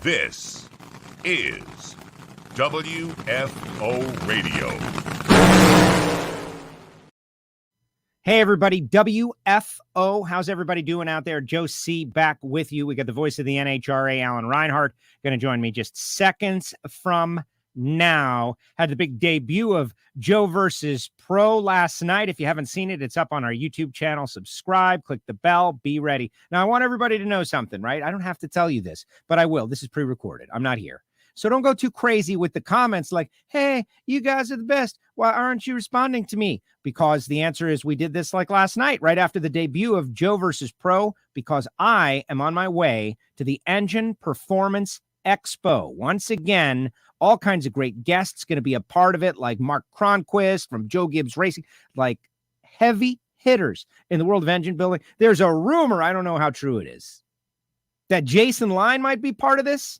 This is WFO Radio. Hey, everybody, WFO. How's everybody doing out there? Joe C. back with you. We got the voice of the NHRA, Alan Reinhardt, going to join me just seconds from now. Had the big debut of Joe versus Pro last night. If you haven't seen it, it's up on our YouTube channel. Subscribe, click the bell, be ready. Now, I want everybody to know something, right? I don't have to tell you this, but I will. This is pre-recorded. I'm not here. So don't go too crazy with the comments like, hey, you guys are the best. Why aren't you responding to me? Because the answer is we did this like last night, right after the debut of Joe versus Pro, because I am on my way to the Engine Performance Expo. Once again, all kinds of great guests going to be a part of it, like Mark Cronquist from Joe Gibbs Racing, like heavy hitters in the world of engine building. There's a rumor, I don't know how true it is, that Jason Line might be part of this.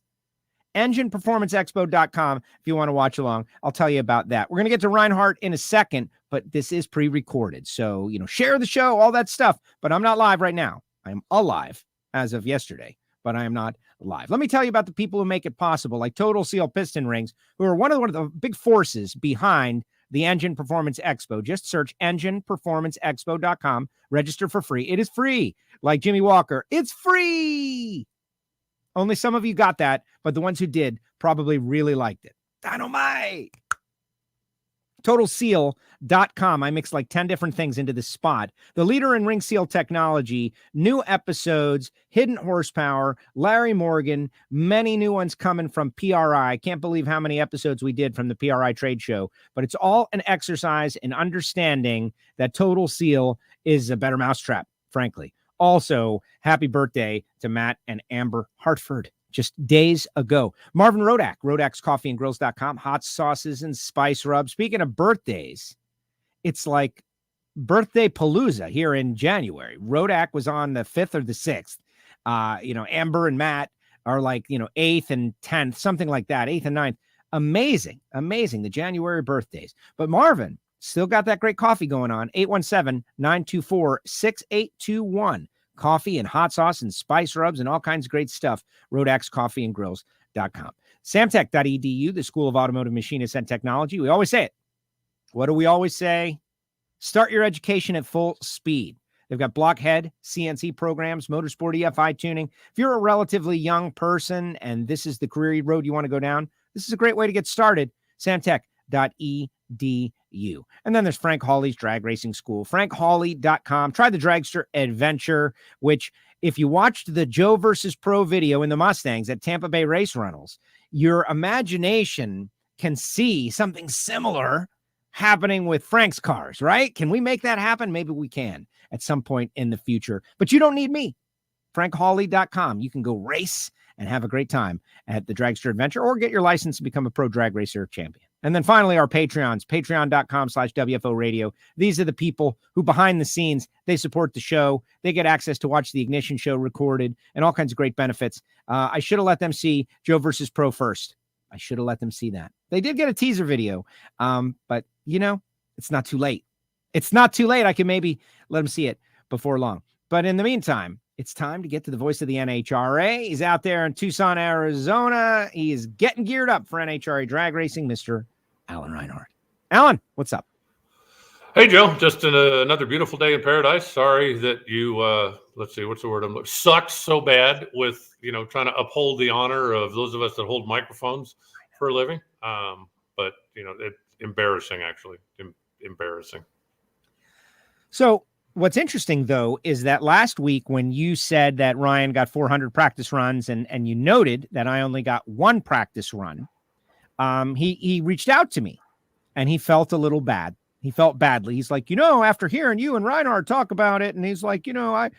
EnginePerformanceExpo.com if you want to watch along. I'll tell you about that. We're going to get to Reinhart in a second, but this is pre-recorded. So, share the show, all that stuff. But I'm not live right now. I'm alive as of yesterday, but I am not live. Let me tell you about the people who make it possible, like Total Seal Piston Rings, who are one of the big forces behind the Engine Performance Expo. Just search EnginePerformanceExpo.com. Register for free. It is free. Like Jimmy Walker, it's free. Only some of you got that, but the ones who did probably really liked it. Dynamite! TotalSeal.com. I mixed like 10 different things into this spot. The leader in ring seal technology, new episodes, hidden horsepower, Larry Morgan, many new ones coming from PRI. I can't believe how many episodes we did from the PRI trade show, but it's all an exercise in understanding that Total Seal is a better mousetrap, frankly. Also, happy birthday to Matt and Amber Hartford just days ago. Marvin Rodak, Rodak'sCoffeeandGrills.com, hot sauces and spice rubs. Speaking of birthdays, it's like birthday palooza here in January. Rodak was on the 5th or the 6th. Amber and Matt are like, 8th and 10th, something like that, 8th and 9th. Amazing, the January birthdays. But Marvin still got that great coffee going on. 817-924-6821. Coffee and hot sauce and spice rubs and all kinds of great stuff. Rodak'sCoffeeandGrills.com. Samtech.edu, the School of Automotive Machinists and Technology. We always say it. What do we always say? Start your education at full speed. They've got blockhead, CNC programs, motorsport EFI tuning. If you're a relatively young person and this is the career road you want to go down, this is a great way to get started. Samtech.edu. And then there's Frank Hawley's Drag Racing School, frankhawley.com. Try the Dragster Adventure, which if you watched the Joe versus Pro video in the Mustangs at Tampa Bay Race Runnels, your imagination can see something similar happening with Frank's cars, right? Can we make that happen? Maybe we can at some point in the future, but you don't need me. frankhawley.com. You can go race and have a great time at the Dragster Adventure or get your license and become a pro drag racer champion. And then finally, our Patreons, patreon.com/WFO Radio. These are the people who behind the scenes, they support the show. They get access to watch the Ignition show recorded and all kinds of great benefits. I should have let them see Joe versus Pro first. I should have let them see that. They did get a teaser video, but it's not too late. It's not too late. I can maybe let them see it before long. But in the meantime, it's time to get to the voice of the NHRA. He's out there in Tucson, Arizona. He is getting geared up for NHRA Drag Racing, Mr. Alan Reinhardt. Alan, what's up? Hey, Joe. Just another beautiful day in paradise. Sorry that you, let's see, what's the word? Sucked so bad with, trying to uphold the honor of those of us that hold microphones for a living. But, it's embarrassing, actually. Embarrassing. So, what's interesting, though, is that last week when you said that Ryan got 400 practice runs and you noted that I only got one practice run, he reached out to me and he felt a little bad. He felt badly. He's like, after hearing you and Reinhart talk about it, and he's like, I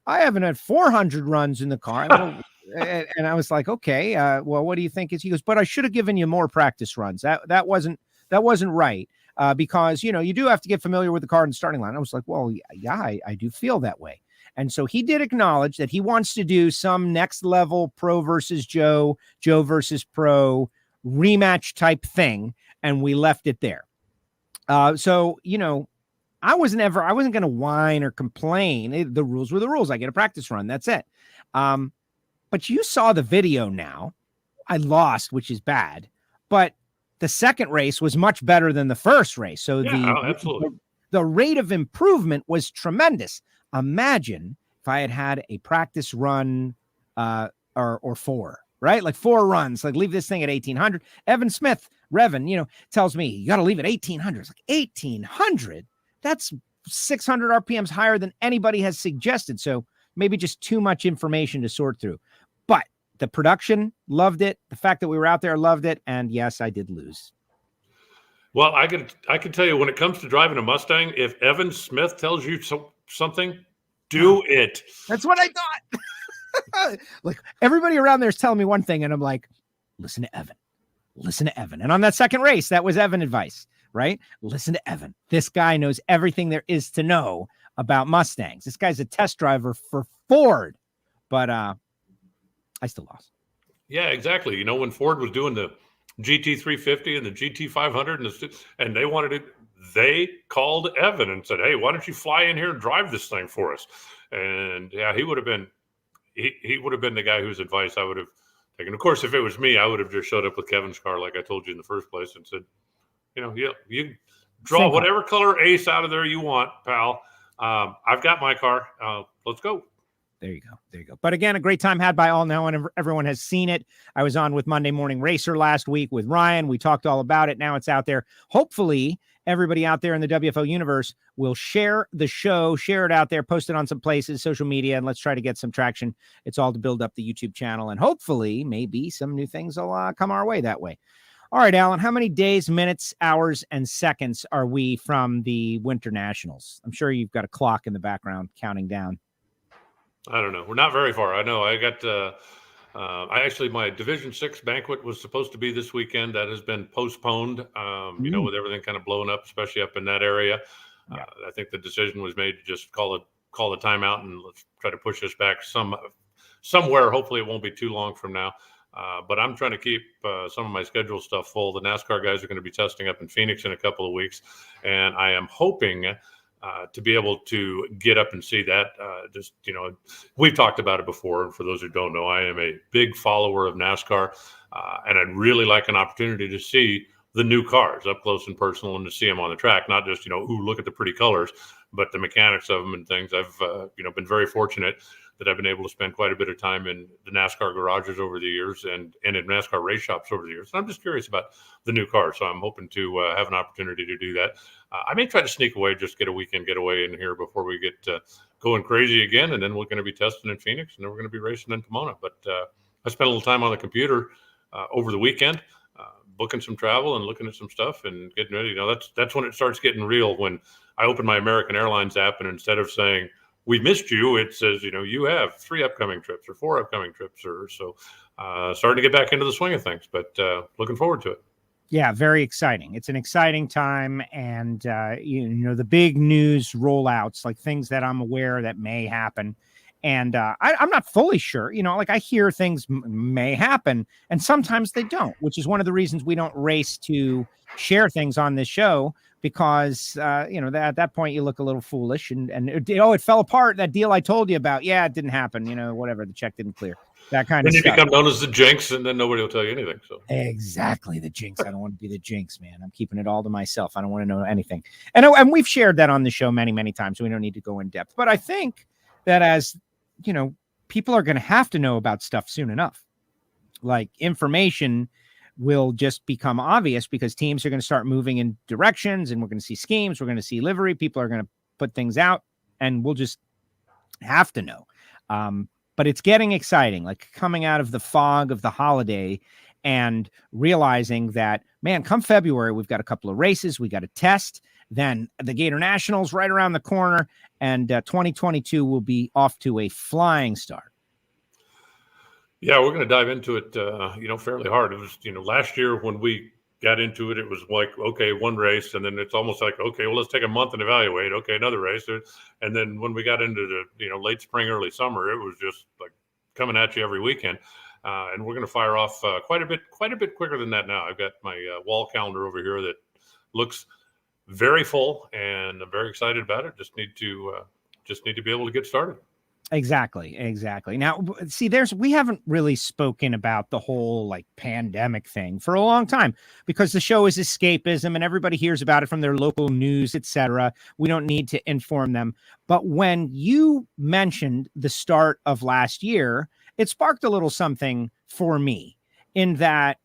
haven't had 400 runs in the car. And I was like, okay, well, what do you think? He goes, but I should have given you more practice runs. That wasn't right. Because, you do have to get familiar with the car and starting line. I was like, well, yeah, I do feel that way. And so he did acknowledge that he wants to do some next level Pro versus Joe versus Pro rematch type thing. And we left it there. So, I wasn't going to whine or complain. The rules were the rules. I get a practice run. That's it. But you saw the video now. I lost, which is bad. But the second race was much better than the first race. So absolutely. The rate of improvement was tremendous. Imagine if I had a practice run or 4, right? Like 4 runs, like leave this thing at 1800. Evan Smith, Revan, tells me you got to leave at 1800. It's like 1800. That's 600 RPMs higher than anybody has suggested. So maybe just too much information to sort through. But the production loved it. The fact that we were out there loved it. And yes, I did lose. Well, I can tell you, when it comes to driving a Mustang, if Evan Smith tells you something, do it. That's what I thought. Like everybody around there is telling me one thing, and I'm like, listen to Evan. Listen to Evan. And on that second race, that was Evan advice, right? Listen to Evan. This guy knows everything there is to know about Mustangs. This guy's a test driver for Ford. But I still lost. Yeah, exactly. When Ford was doing the GT350 and the GT500 and they wanted it, they called Evan and said, hey, why don't you fly in here and drive this thing for us? And yeah, he would have been the guy whose advice I would have taken. Of course, if it was me, I would have just showed up with Kevin's car like I told you in the first place and said, you draw whatever color ace out of there you want, pal. I've got my car. Let's go. There you go. But again, a great time had by all now, and everyone has seen it. I was on with Monday Morning Racer last week with Ryan. We talked all about it. Now it's out there. Hopefully, everybody out there in the WFO universe will share the show, share it out there, post it on some places, social media, and let's try to get some traction. It's all to build up the YouTube channel, and hopefully, maybe some new things will come our way that way. All right, Alan, how many days, minutes, hours, and seconds are we from the Winter Nationals? I'm sure you've got a clock in the background counting down. I don't know. We're not very far. I know. I got. My Division 6 banquet was supposed to be this weekend. That has been postponed. With everything kind of blowing up, especially up in that area. Yeah. I think the decision was made to just call the timeout and let's try to push this back somewhere. Hopefully, it won't be too long from now. But I'm trying to keep some of my schedule stuff full. The NASCAR guys are going to be testing up in Phoenix in a couple of weeks, and I am hoping to be able to get up and see that. We've talked about it before. And for those who don't know, I am a big follower of NASCAR, and I'd really like an opportunity to see the new cars up close and personal and to see them on the track, not just, look at the pretty colors, but the mechanics of them and things. I've, been very fortunate that I've been able to spend quite a bit of time in the NASCAR garages over the years and in NASCAR race shops over the years. And I'm just curious about the new car. So I'm hoping to have an opportunity to do that. I may try to sneak away, just get a weekend getaway in here before we get going crazy again. And then we're going to be testing in Phoenix and then we're going to be racing in Pomona. But I spent a little time on the computer over the weekend, booking some travel and looking at some stuff and getting ready. That's when it starts getting real, when I open my American Airlines app and instead of saying, we missed you, it says, you have 3 upcoming trips or 4 upcoming trips or so. Starting to get back into the swing of things, but looking forward to it. Yeah, very exciting. It's an exciting time. And, the big news rollouts, like things that I'm aware that may happen. And I'm not fully sure, I hear things may happen and sometimes they don't, which is one of the reasons we don't race to share things on this show. Because, at that point you look a little foolish and it fell apart. That deal I told you about. Yeah, it didn't happen. Whatever. The check didn't clear. That kind of stuff. Then you become known as the jinx and then nobody will tell you anything. So exactly. The jinx. I don't want to be the jinx, man. I'm keeping it all to myself. I don't want to know anything. And we've shared that on the show many, many times. So we don't need to go in depth. But I think that as, people are going to have to know about stuff soon enough. Like information will just become obvious because teams are going to start moving in directions and we're going to see schemes. We're going to see livery. People are going to put things out and we'll just have to know. But it's getting exciting, like coming out of the fog of the holiday and realizing that, man, come February, we've got a couple of races. We got a test. Then the Gator Nationals right around the corner and 2022 will be off to a flying start. Yeah, we're going to dive into it, fairly hard. It was, last year when we got into it, it was like, okay, one race. And then it's almost like, okay, well, let's take a month and evaluate. Okay, another race. And then when we got into the, late spring, early summer, it was just like coming at you every weekend. And we're going to fire off quite a bit quicker than that now. I've got my wall calendar over here that looks very full and I'm very excited about it. Just need to be able to get started. Exactly. Now, see, we haven't really spoken about the whole like pandemic thing for a long time because the show is escapism and everybody hears about it from their local news, etc. We don't need to inform them. But when you mentioned the start of last year, it sparked a little something for me in that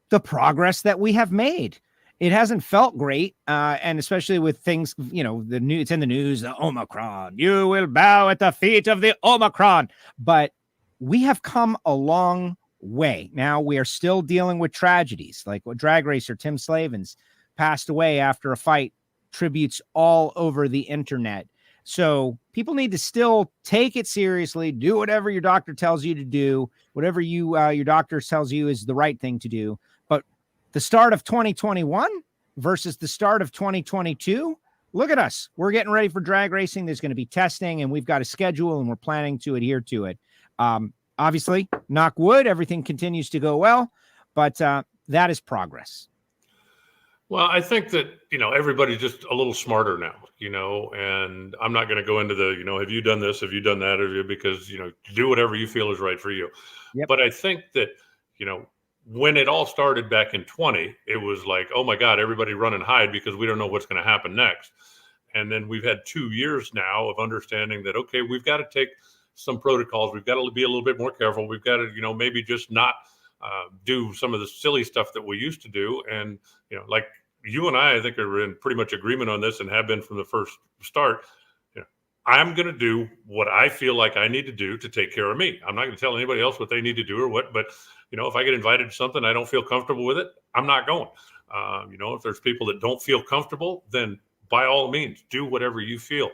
the progress that we have made. It hasn't felt great, and especially with things, it's in the news, the Omicron. You will bow at the feet of the Omicron. But we have come a long way. Now we are still dealing with tragedies, like what drag racer Tim Slavens passed away after a fight. Tributes all over the internet. So people need to still take it seriously. Do whatever your doctor tells you to do. Whatever your doctor tells you is the right thing to do. But the start of 2021 versus the start of 2022. Look at us. We're getting ready for drag racing. There's going to be testing, and we've got a schedule, and we're planning to adhere to it. Obviously, knock wood, everything continues to go well, but that is progress. Well, I think that, everybody's just a little smarter now, and I'm not going to go into the, have you done this? Have you done that? Because, do whatever you feel is right for you. Yep. But I think that, when it all started back in 20, it was like, oh my God, everybody run and hide because we don't know what's going to happen next. And then we've had 2 years now of understanding that, okay, we've got to take some protocols. We've got to be a little bit more careful. We've got to, maybe just not do some of the silly stuff that we used to do. And, like you and I think are in pretty much agreement on this and have been from the first start. I'm going to do what I feel like I need to do to take care of me. I'm not going to tell anybody else what they need to do or what, but if I get invited to something, I don't feel comfortable with it, I'm not going. If there's people that don't feel comfortable, then by all means, do whatever you feel.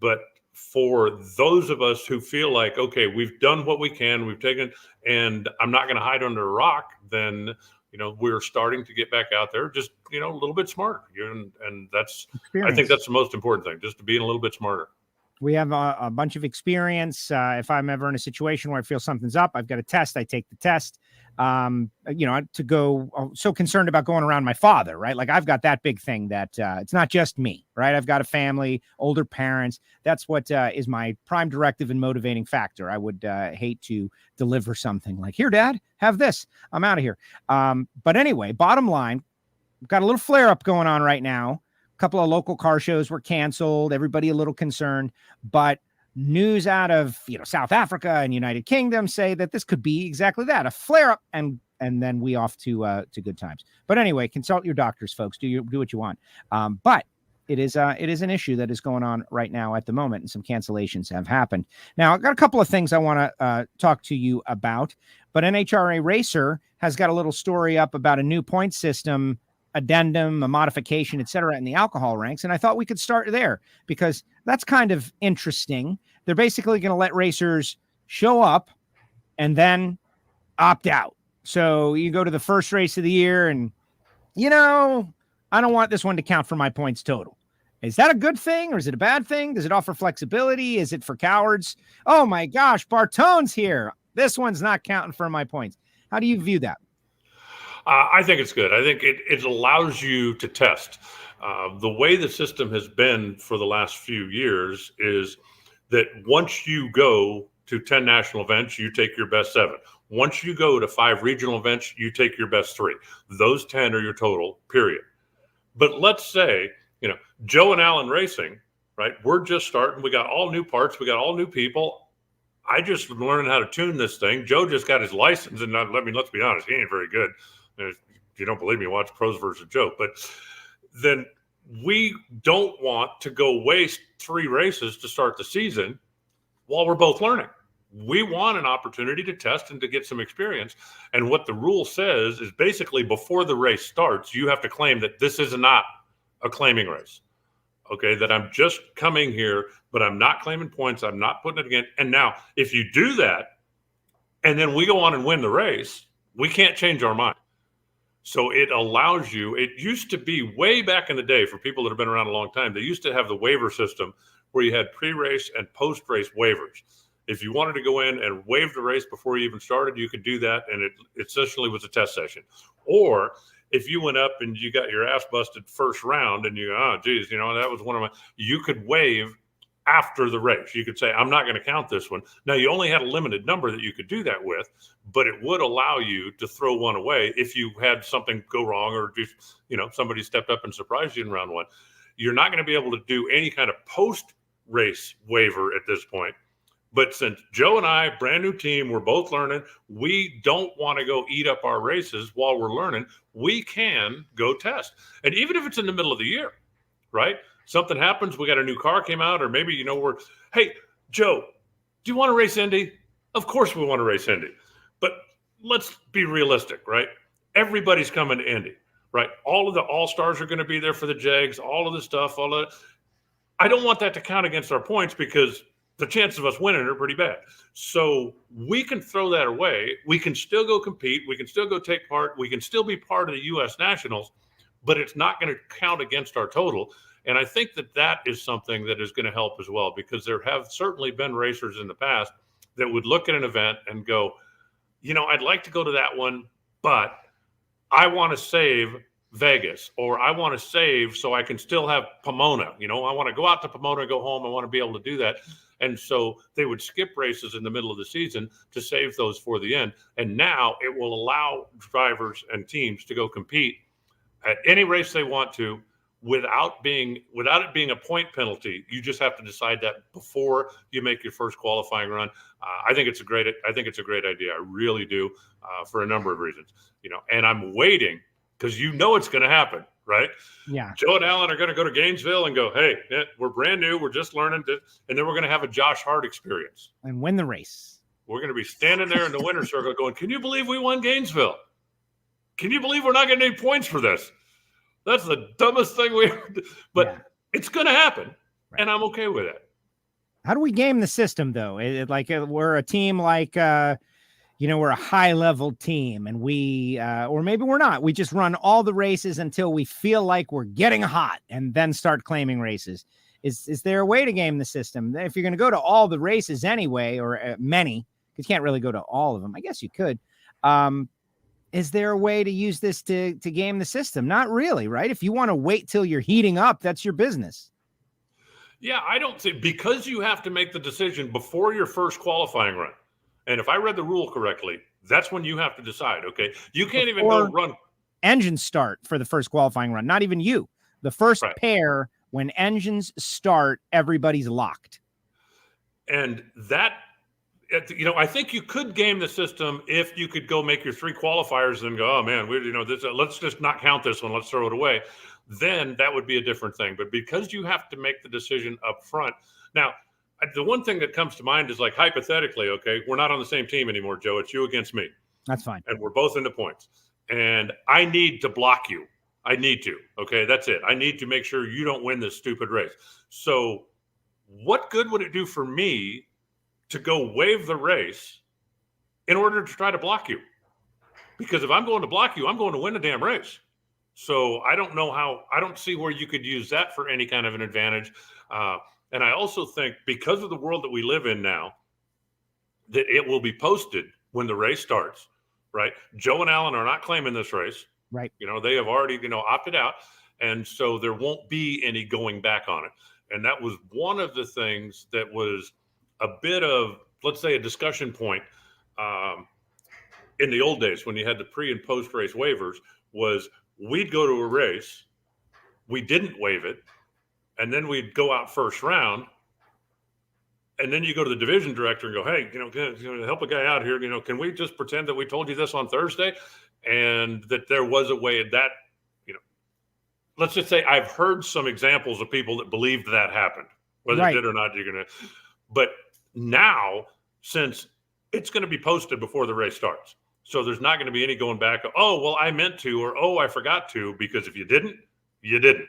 But for those of us who feel like, okay, we've done what we can, we've taken, and I'm not going to hide under a rock, then, we're starting to get back out there, just, a little bit smarter. And that's, experience. I think that's the most important thing, just to being a little bit smarter. We have a bunch of experience. If I'm ever in a situation where I feel something's up, I've got a test. I take the test. I'm so concerned about going around my father, right? Like I've got that big thing that it's not just me, right? I've got a family, older parents. That's what is my prime directive and motivating factor. I would hate to deliver something like, here, Dad, have this. I'm out of here. But anyway, bottom line, we've got a little flare up going on right now. A couple of local car shows were canceled. Everybody a little concerned, but news out of South Africa and United Kingdom say that this could be exactly that, a flare up, and then we off to good times. But anyway, consult your doctors, folks. Do what you want. But it is an issue that is going on right now at the moment, and some cancellations have happened. Now, I've got a couple of things I want to talk to you about, but NHRA Racer has got a little story up about a new point system addendum, a modification, et cetera, in the alcohol ranks. And I thought we could start there because that's kind of interesting. They're basically going to let racers show up and then opt out. So you go to the first race of the year and, I don't want this one to count for my points total. Is that a good thing or is it a bad thing? Does it offer flexibility? Is it for cowards? Oh my gosh, Bartone's here. This one's not counting for my points. How do you view that? I think it's good. I think it allows you to test. The way the system has been for the last few years is that once you go to 10 national events, you take your best 7. Once you go to 5 regional events, you take your best 3. Those 10 are your total, period. But let's say, Joe and Alan Racing, right? We're just starting. We got all new parts. We got all new people. I just learning how to tune this thing. Joe just got his license, and let's be honest, he ain't very good. If you don't believe me, watch Pros versus Joe. But then we don't want to go waste 3 races to start the season while we're both learning. We want an opportunity to test and to get some experience. And what the rule says is basically before the race starts, you have to claim that this is not a claiming race. Okay, that I'm just coming here, but I'm not claiming points. I'm not putting it again. And now, if you do that, and then we go on and win the race, we can't change our mind. So it allows you, it used to be way back in the day for people that have been around a long time, they used to have the waiver system where you had pre-race and post-race waivers. If you wanted to go in and waive the race before you even started, you could do that, and it essentially was a test session. Or if you went up and you got your ass busted first round and you, that was one of my, you could waive after the race. You could say, I'm not going to count this one. Now, you only had a limited number that you could do that with, but it would allow you to throw one away if you had something go wrong or just, somebody stepped up and surprised you in round one. You're not going to be able to do any kind of post-race waiver at this point. But since Joe and I, brand new team, we're both learning, we don't want to go eat up our races while we're learning. We can go test. And even if it's in the middle of the year, right? Something happens, we got a new car came out, or maybe, hey, Joe, do you want to race Indy? Of course we want to race Indy. But let's be realistic, right? Everybody's coming to Indy, right? All of the all-stars are going to be there for the JEGs, all of the stuff, all of that. I don't want that to count against our points because the chances of us winning are pretty bad. So we can throw that away. We can still go compete. We can still go take part. We can still be part of the U.S. Nationals, but it's not going to count against our total. And I think that is something that is going to help as well, because there have certainly been racers in the past that would look at an event and go, I'd like to go to that one, but I want to save Vegas, or I want to save so I can still have Pomona. I want to go out to Pomona and go home. I want to be able to do that. And so they would skip races in the middle of the season to save those for the end. And now it will allow drivers and teams to go compete at any race they want to, without it being a point penalty. You just have to decide that before you make your first qualifying run. I think it's a great idea. I really do, for a number of reasons. And I'm waiting because it's going to happen, right? Yeah. Joe and Alan are going to go to Gainesville and go, hey, we're brand new, we're just learning, and then we're going to have a Josh Hart experience and win the race. We're going to be standing there in the winner's circle going, can you believe we won Gainesville? Can you believe we're not getting any points for this? That's the dumbest thing we ever did. But it's going to happen, and I'm okay with it. How do we game the system, though? We're a team we're a high-level team, and we or maybe we're not. We just run all the races until we feel like we're getting hot and then start claiming races. Is there a way to game the system? If you're going to go to all the races anyway, or many, because you can't really go to all of them. I guess you could. Is there a way to use this to game the system? Not really, right? If you want to wait till you're heating up, that's your business. Yeah, I don't think, because you have to make the decision before your first qualifying run. And if I read the rule correctly, that's when you have to decide, okay? You can't even go run. Engines start for the first qualifying run, not even you. The first pair, when engines start, everybody's locked. And that, I think you could game the system if you could go make your three qualifiers and go, oh man, let's just not count this one. Let's throw it away. Then that would be a different thing. But because you have to make the decision up front. Now, the one thing that comes to mind is, like, hypothetically, okay, we're not on the same team anymore, Joe. It's you against me. That's fine. And we're both in the points. And I need to block you. I need to. Okay, that's it. I need to make sure you don't win this stupid race. So what good would it do for me to go waive the race in order to try to block you? Because if I'm going to block you, I'm going to win the damn race. So I don't see where you could use that for any kind of an advantage. And I also think, because of the world that we live in now, that it will be posted when the race starts, right? Joe and Alan are not claiming this race. Right. They have already, opted out. And so there won't be any going back on it. And that was one of the things that was a bit of, let's say, a discussion point in the old days when you had the pre and post race waivers, was we'd go to a race, we didn't waive it, and then we'd go out first round, and then you go to the division director and go, hey, can help a guy out here. Can we just pretend that we told you this on Thursday? And that there was a way that, let's just say I've heard some examples of people that believed that happened. Whether it did or not, but now, since it's going to be posted before the race starts, so there's not going to be any going back, oh, well, I meant to, or, oh, I forgot to, because if you didn't, you didn't.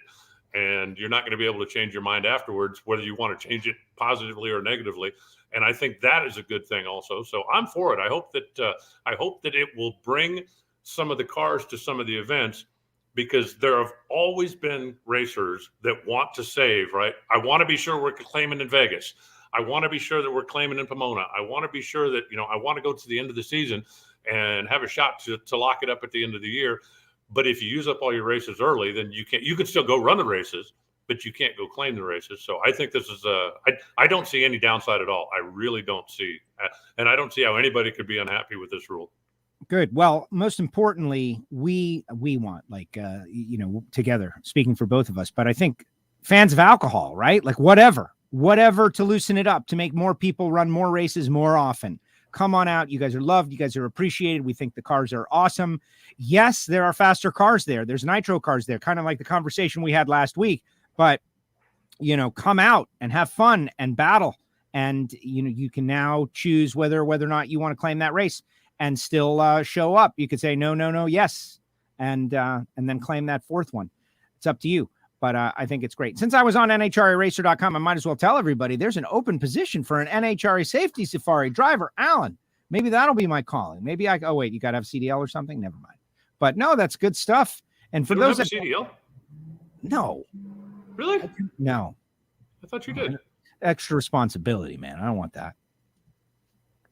And you're not going to be able to change your mind afterwards, whether you want to change it positively or negatively. And I think that is a good thing also. So I'm for it. I hope that it will bring some of the cars to some of the events, because there have always been racers that want to save, right? I want to be sure we're claiming in Vegas. I want to be sure that we're claiming in Pomona. I want to be sure that, I want to go to the end of the season and have a shot to lock it up at the end of the year. But if you use up all your races early, then you can still go run the races, but you can't go claim the races. So I think this is I don't see any downside at all. I really don't see, and I don't see how anybody could be unhappy with this rule. Good. Well, most importantly, we want, like, together, speaking for both of us, but I think fans of alcohol, right? Like whatever to loosen it up, to make more people run more races more often. Come on out. You guys are loved. You guys are appreciated. We think the cars are awesome. Yes, there are faster cars there. There's nitro cars there, kind of like the conversation we had last week. But, come out and have fun and battle. And, you can now choose whether or not you want to claim that race and still show up. You could say, no, yes. And then claim that fourth one. It's up to you. But I think it's great. Since I was on NHRARacer.com, I might as well tell everybody there's an open position for an NHRA Safety Safari driver. Alan, maybe that'll be my calling. Maybe you got to have CDL or something? Never mind. But no, that's good stuff. And for you those don't have a CDL? No. Really? No. I thought you did. Extra responsibility, man. I don't want that.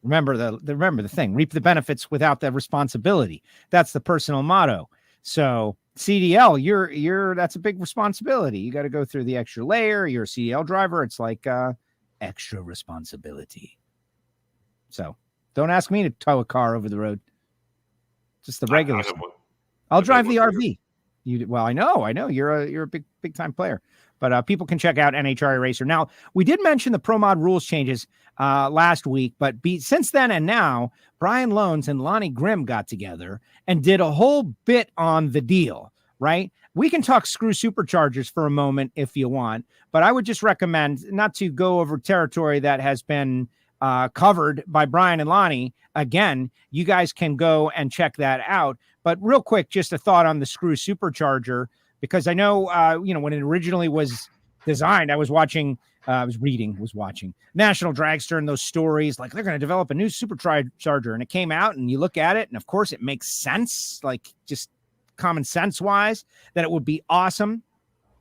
Remember the thing, reap the benefits without the responsibility. That's the personal motto. So CDL, you're that's a big responsibility. You got to go through the extra layer. You're a CDL driver. It's like extra responsibility. So don't ask me to tow a car over the road. Just the regular stuff. I'll drive the RV. I know you're a big time player. But people can check out NHRA Racer. Now, we did mention the Pro Mod rules changes last week, but since then and now, Brian Loans and Lonnie Grimm got together and did a whole bit on the deal, right? We can talk screw superchargers for a moment if you want, but I would just recommend not to go over territory that has been covered by Brian and Lonnie. Again, you guys can go and check that out. But real quick, just a thought on the screw supercharger, because I know, when it originally was designed, I was watching National Dragster and those stories, like they're going to develop a new supercharger, and it came out and you look at it and of course it makes sense, like just common sense wise, that it would be awesome.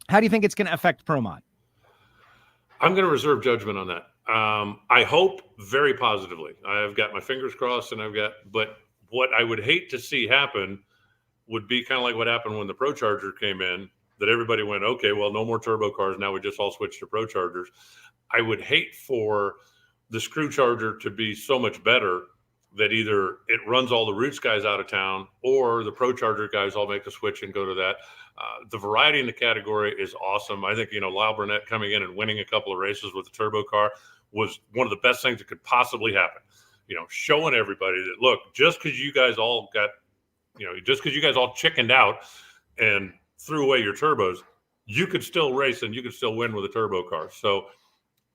How do you think it's going to affect Pro Mod? I'm going to reserve judgment on that. I hope very positively. I've got my fingers crossed but what I would hate to see happen would be kind of like what happened when the Pro Charger came in, that everybody went, okay, well, no more turbo cars. Now we just all switch to Pro Chargers. I would hate for the screw charger to be so much better that either it runs all the Roots guys out of town or the Pro Charger guys all make the switch and go to that. The variety in the category is awesome. I think, Lyle Burnett coming in and winning a couple of races with the turbo car was one of the best things that could possibly happen. Showing everybody that, look, just because you guys all chickened out and threw away your turbos, you could still race and you could still win with a turbo car. So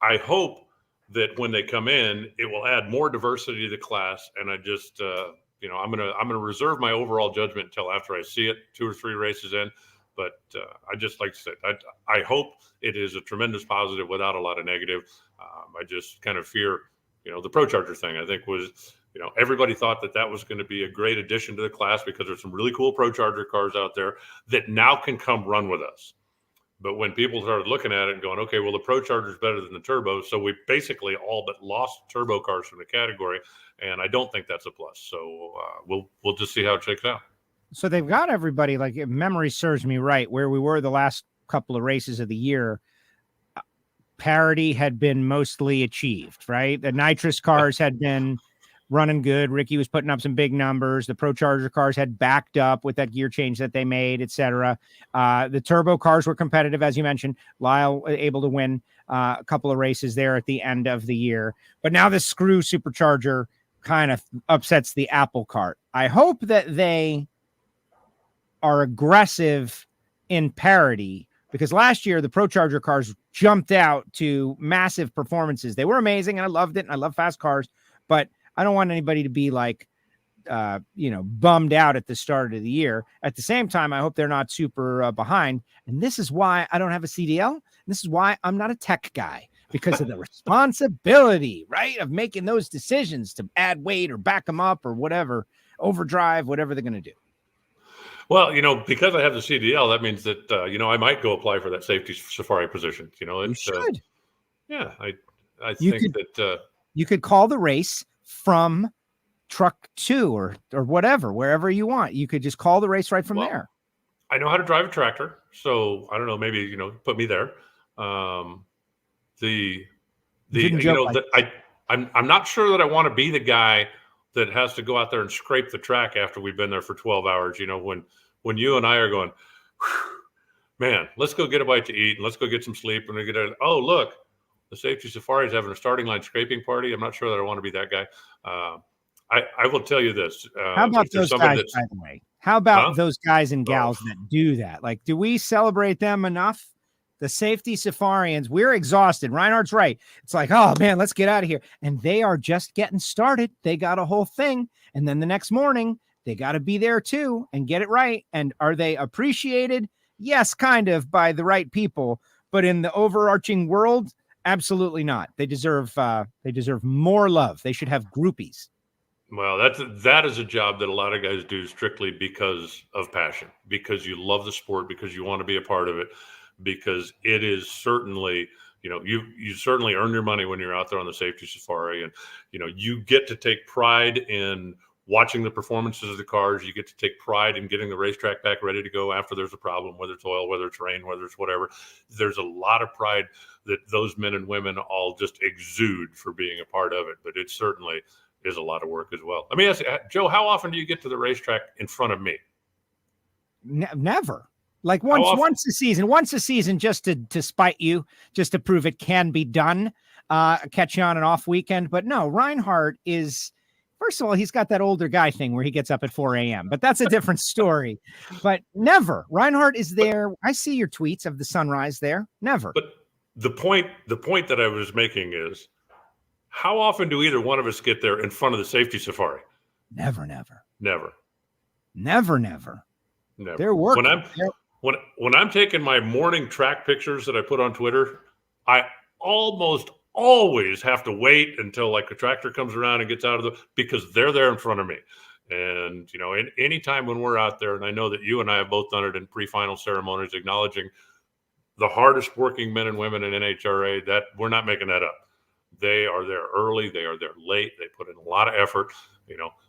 I hope that when they come in, it will add more diversity to the class. And I just, I'm gonna reserve my overall judgment until after I see it 2 or 3 races in. But I just like to say, I hope it is a tremendous positive without a lot of negative. I just kind of fear, the Pro Charger thing, I think was, everybody thought that was going to be a great addition to the class because there's some really cool Pro Charger cars out there that now can come run with us. But when people started looking at it and going, okay, well, the Pro Charger is better than the turbo. So we basically all but lost turbo cars from the category. And I don't think that's a plus. So we'll just see how it shakes out. So they've got everybody, like, if memory serves me right, where we were the last couple of races of the year, parity had been mostly achieved, right? The nitrous cars had been running good. Ricky was putting up some big numbers. The Pro Charger cars had backed up with that gear change that they made, etc. The turbo cars were competitive, as you mentioned. Lyle able to win a couple of races there at the end of the year. But now this screw supercharger kind of upsets the apple cart. I hope that they are aggressive in parity, because last year the Pro Charger cars jumped out to massive performances. They were amazing and I loved it. And I love fast cars, but I don't want anybody to be like, bummed out at the start of the year. At the same time, I hope they're not super behind. And this is why I don't have a CDL. And this is why I'm not a tech guy, because of the responsibility, right, of making those decisions to add weight or back them up or whatever, overdrive, whatever they're going to do. Well, because I have the CDL, that means that, I might go apply for that safety safari position. You should. Yeah, I think that you could call the race from truck 2 or whatever, wherever you want. You could just call the race right from there. I know how to drive a tractor, so I don't know, maybe, put me there. I'm not sure that I want to be the guy that has to go out there and scrape the track after we've been there for 12 hours. When you and I are going, man, let's go get a bite to eat and let's go get some sleep. And we get look, the Safety Safari is having a starting line scraping party. I'm not sure that I want to be that guy. I will tell you this. How about those guys, by the way? How about those guys and gals that do that? Like, do we celebrate them enough? The Safety Safarians, we're exhausted. Reinhardt's right. It's like, oh, man, let's get out of here. And they are just getting started. They got a whole thing. And then the next morning, they got to be there, too, and get it right. And are they appreciated? Yes, kind of, by the right people. But in the overarching world, absolutely not. They deserve more love. They should have groupies. Well, that is a job that a lot of guys do strictly because of passion, because you love the sport, because you want to be a part of it. Because it is certainly, you certainly earn your money when you're out there on the Safety Safari, and you get to take pride in watching the performances of the cars. You get to take pride in getting the racetrack back ready to go after there's a problem, whether it's oil, whether it's rain, whether it's whatever. There's a lot of pride that those men and women all just exude for being a part of it. But it certainly is a lot of work as well. Let me ask you, Joe, how often do you get to the racetrack in front of me? Never. Like once a season, just to spite you, just to prove it can be done. Catch you on an off weekend. But no, Reinhart is, first of all, he's got that older guy thing where he gets up at 4 a.m., but that's a different story. But never. Reinhart is there. I see your tweets of the sunrise there. Never. But the point that I was making is, how often do either one of us get there in front of the Safety Safari? Never. They're working. When I'm taking my morning track pictures that I put on Twitter, I almost always have to wait until like a tractor comes around and gets out of because they're there in front of me. And, any time when we're out there, and I know that you and I have both done it in pre-final ceremonies, acknowledging the hardest working men and women in NHRA, that we're not making that up. They are there early. They are there late. They put in a lot of effort.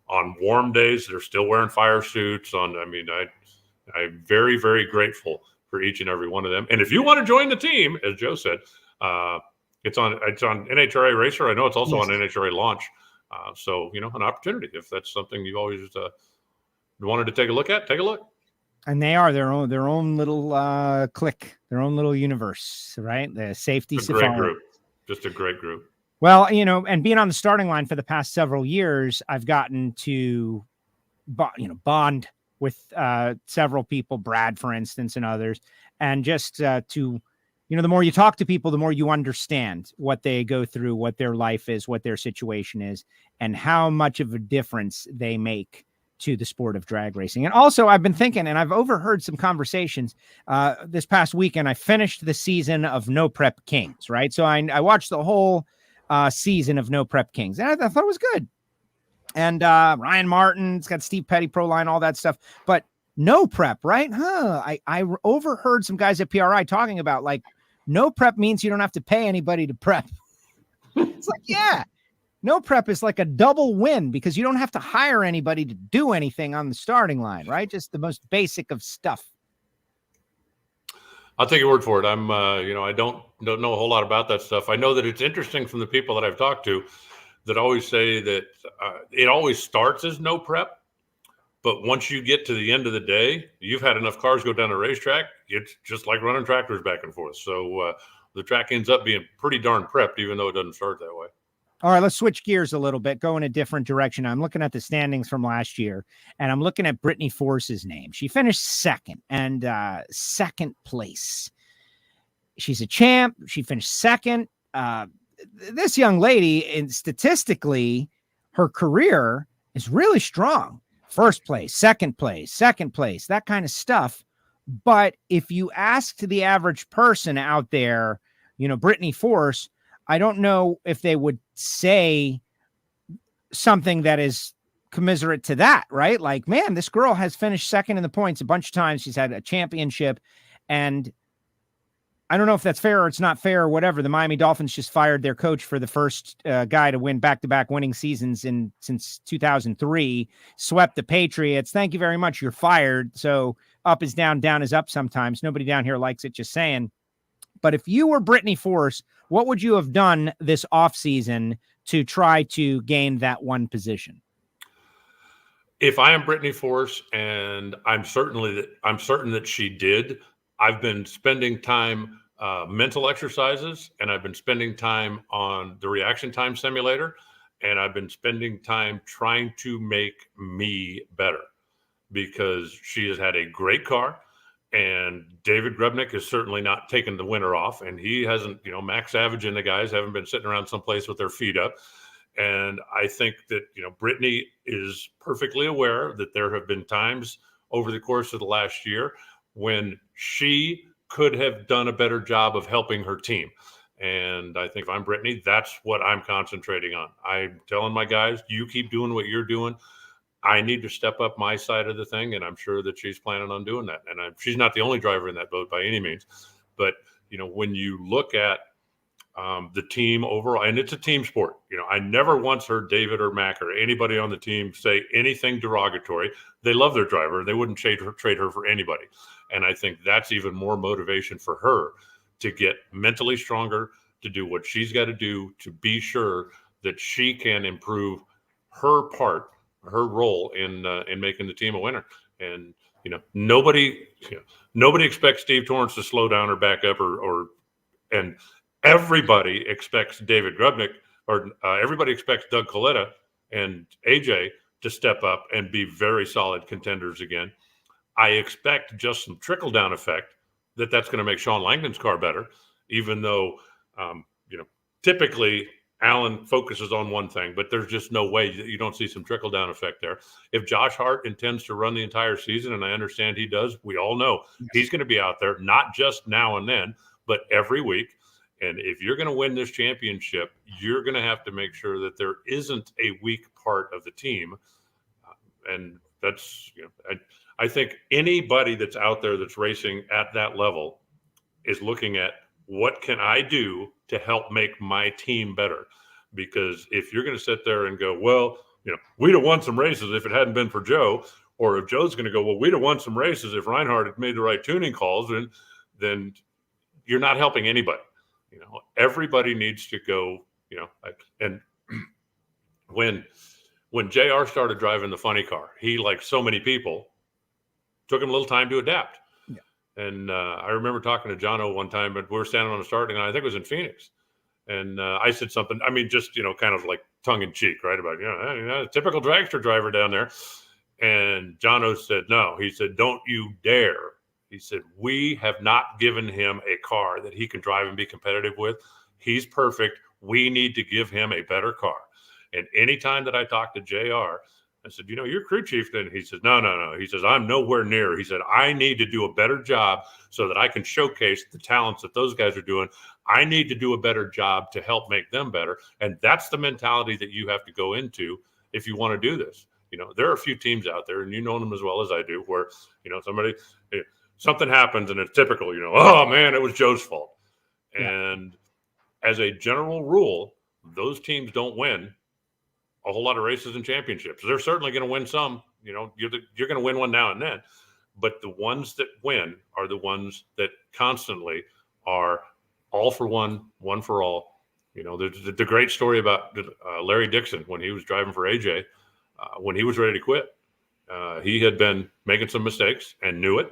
On warm days, they're still wearing fire suits. I'm very, very grateful for each and every one of them. And if you want to join the team, as Joe said, it's on NHRA Racer. I know it's also on NHRA Launch. So, an opportunity. If that's something you've always wanted to take a look at, take a look. And they are their own little clique, their own little universe, right? The Safety Safari. Great group. Just a great group. Well, and being on the starting line for the past several years, I've gotten to, bond with several people, Brad, for instance, and others. And just the more you talk to people, the more you understand what they go through, what their life is, what their situation is, and how much of a difference they make to the sport of drag racing. And also, I've been thinking, and I've overheard some conversations this past weekend. I finished the season of No Prep Kings, right? So I watched the whole season of No Prep Kings, and I thought it was good. And Ryan Martin's got Steve Petty Pro Line, all that stuff. But no prep, right? I overheard some guys at PRI talking about, like, no prep means you don't have to pay anybody to prep. It's like, yeah, no prep is like a double win because you don't have to hire anybody to do anything on the starting line, right? Just the most basic of stuff. I'll take your word for it. I don't know a whole lot about that stuff. I know that it's interesting from the people that I've talked to that always say that it always starts as no prep. But once you get to the end of the day, you've had enough cars go down a racetrack. It's just like running tractors back and forth. So the track ends up being pretty darn prepped, even though it doesn't start that way. All right, let's switch gears a little bit, go in a different direction. I'm looking at the standings from last year, and I'm looking at Brittany Force's name. She finished second, and second place. She's a champ. She finished second. This young lady, and statistically, her career is really strong. First place, second place, that kind of stuff. But if you ask the average person out there, Brittany Force, I don't know if they would say something that is commiserate to that, right? Like, man, this girl has finished second in the points a bunch of times. She's had a championship, and I don't know if that's fair or it's not fair or whatever. The Miami Dolphins just fired their coach for the first guy to win back-to-back winning seasons since 2003, swept the Patriots. Thank you very much. You're fired. So up is down, down is up sometimes. Nobody down here likes it, just saying. But if you were Brittany Force, what would you have done this offseason to try to gain that one position? If I am Brittany Force, and I'm certain that she did, I've been spending time mental exercises, and I've been spending time on the reaction time simulator, and I've been spending time trying to make me better, because she has had a great car. And David Grubnick has certainly not taken the winter off, and he hasn't, Max Savage and the guys haven't been sitting around someplace with their feet up. And I think that, Brittany is perfectly aware that there have been times over the course of the last year when she could have done a better job of helping her team. And I think if I'm Brittany, that's what I'm concentrating on. I'm telling my guys, you keep doing what you're doing. I need to step up my side of the thing, and I'm sure that she's planning on doing that. And she's not the only driver in that boat by any means. But, when you look at the team overall, and it's a team sport, I never once heard David or Mac or anybody on the team say anything derogatory. They love their driver. They wouldn't trade her for anybody. And I think that's even more motivation for her to get mentally stronger, to do what she's got to do to be sure that she can improve her role in making the team a winner. And nobody expects Steve Torrance to slow down or back up, and everybody expects David Grubnick, or everybody expects Doug Coletta and AJ to step up and be very solid contenders again. I expect just some trickle down effect that's going to make Sean Langdon's car better, even though typically Alan focuses on one thing, but there's just no way that you don't see some trickle down effect there. If Josh Hart intends to run the entire season, and I understand he does, we all know he's going to be out there, not just now and then, but every week. And if you're going to win this championship, you're going to have to make sure that there isn't a weak part of the team. And that's, I think anybody that's out there that's racing at that level is looking at, what can I do to help make my team better? Because if you're going to sit there and go, well, we'd have won some races if it hadn't been for Joe, or if Joe's going to go, well, we'd have won some races if Reinhart had made the right tuning calls, then you're not helping anybody. Everybody needs to go, and when JR started driving the funny car, he, like so many people, took him a little time to adapt. And I remember talking to Jono one time, but we were standing on the starting line. I think it was in Phoenix. And I said something, just, kind of like tongue in cheek, right? About, a typical dragster driver down there. And Jono said, no, he said, don't you dare. He said, we have not given him a car that he can drive and be competitive with. He's perfect. We need to give him a better car. And anytime that I talk to JR, I said, you're crew chief then. He says, no. He says, I'm nowhere near. He said, I need to do a better job so that I can showcase the talents that those guys are doing. I need to do a better job to help make them better. And that's the mentality that you have to go into if you want to do this. There are a few teams out there, and you know them as well as I do, where, something happens and it's typical, oh man, it was Joe's fault. Yeah. And as a general rule, those teams don't win a whole lot of races and championships. They're certainly going to win some. You're going to win one now and then, but the ones that win are the ones that constantly are all for one, one for all. There's the great story about Larry Dixon when he was driving for AJ, when he was ready to quit. He had been making some mistakes and knew it.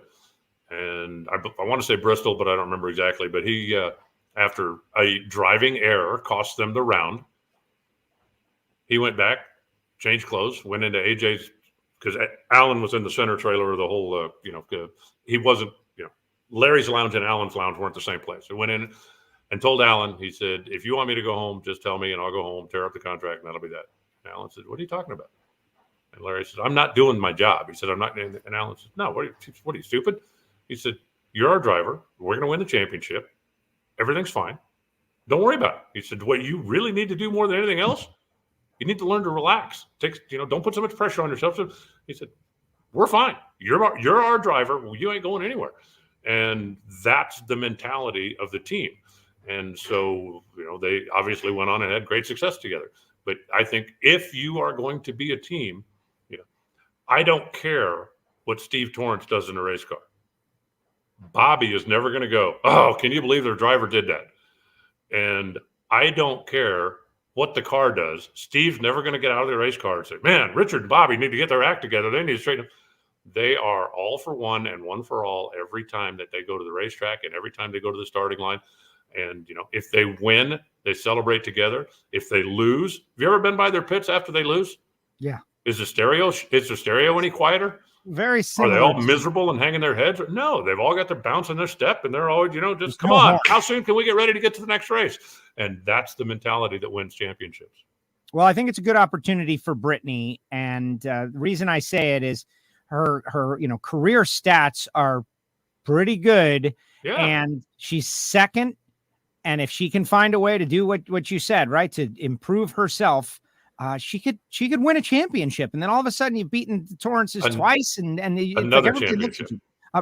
And I want to say Bristol, but I don't remember exactly. But he, after a driving error cost them the round, he went back, changed clothes, went into AJ's, because Alan was in the center trailer of the whole, he wasn't, Larry's lounge and Alan's lounge weren't the same place. He went in and told Alan, he said, if you want me to go home, just tell me and I'll go home, tear up the contract, and that'll be that. And Alan said, what are you talking about? And Larry said, I'm not doing my job. He said, I'm not. And Alan said, no, what are you, stupid? He said, you're our driver. We're going to win the championship. Everything's fine. Don't worry about it. He said, what you really need to do more than anything else, you need to learn to relax. Don't put so much pressure on yourself. So he said, we're fine. You're our driver. Well, you ain't going anywhere. And that's the mentality of the team. And so, they obviously went on and had great success together. But I think if you are going to be a team, I don't care what Steve Torrance does in a race car. Bobby is never going to go, oh, can you believe their driver did that? And I don't care what the car does. Steve's never going to get out of the race car and say, man, Richard and Bobby need to get their act together. They need to straighten up. They are all for one and one for all every time that they go to the racetrack and every time they go to the starting line. And, if they win, they celebrate together. If they lose, have you ever been by their pits after they lose? Yeah. Is the stereo any quieter? Very similar. Are they all miserable and hanging their heads? No, they've all got their bounce in their step, and they're always, just come on. How soon can we get ready to get to the next race? And that's the mentality that wins championships. Well, I think it's a good opportunity for Brittany, and the reason I say it is her career stats are pretty good, and she's second. And if she can find a way to do what you said, right, to improve herself, she could win a championship. And then all of a sudden you've beaten the Torrances twice and another championship.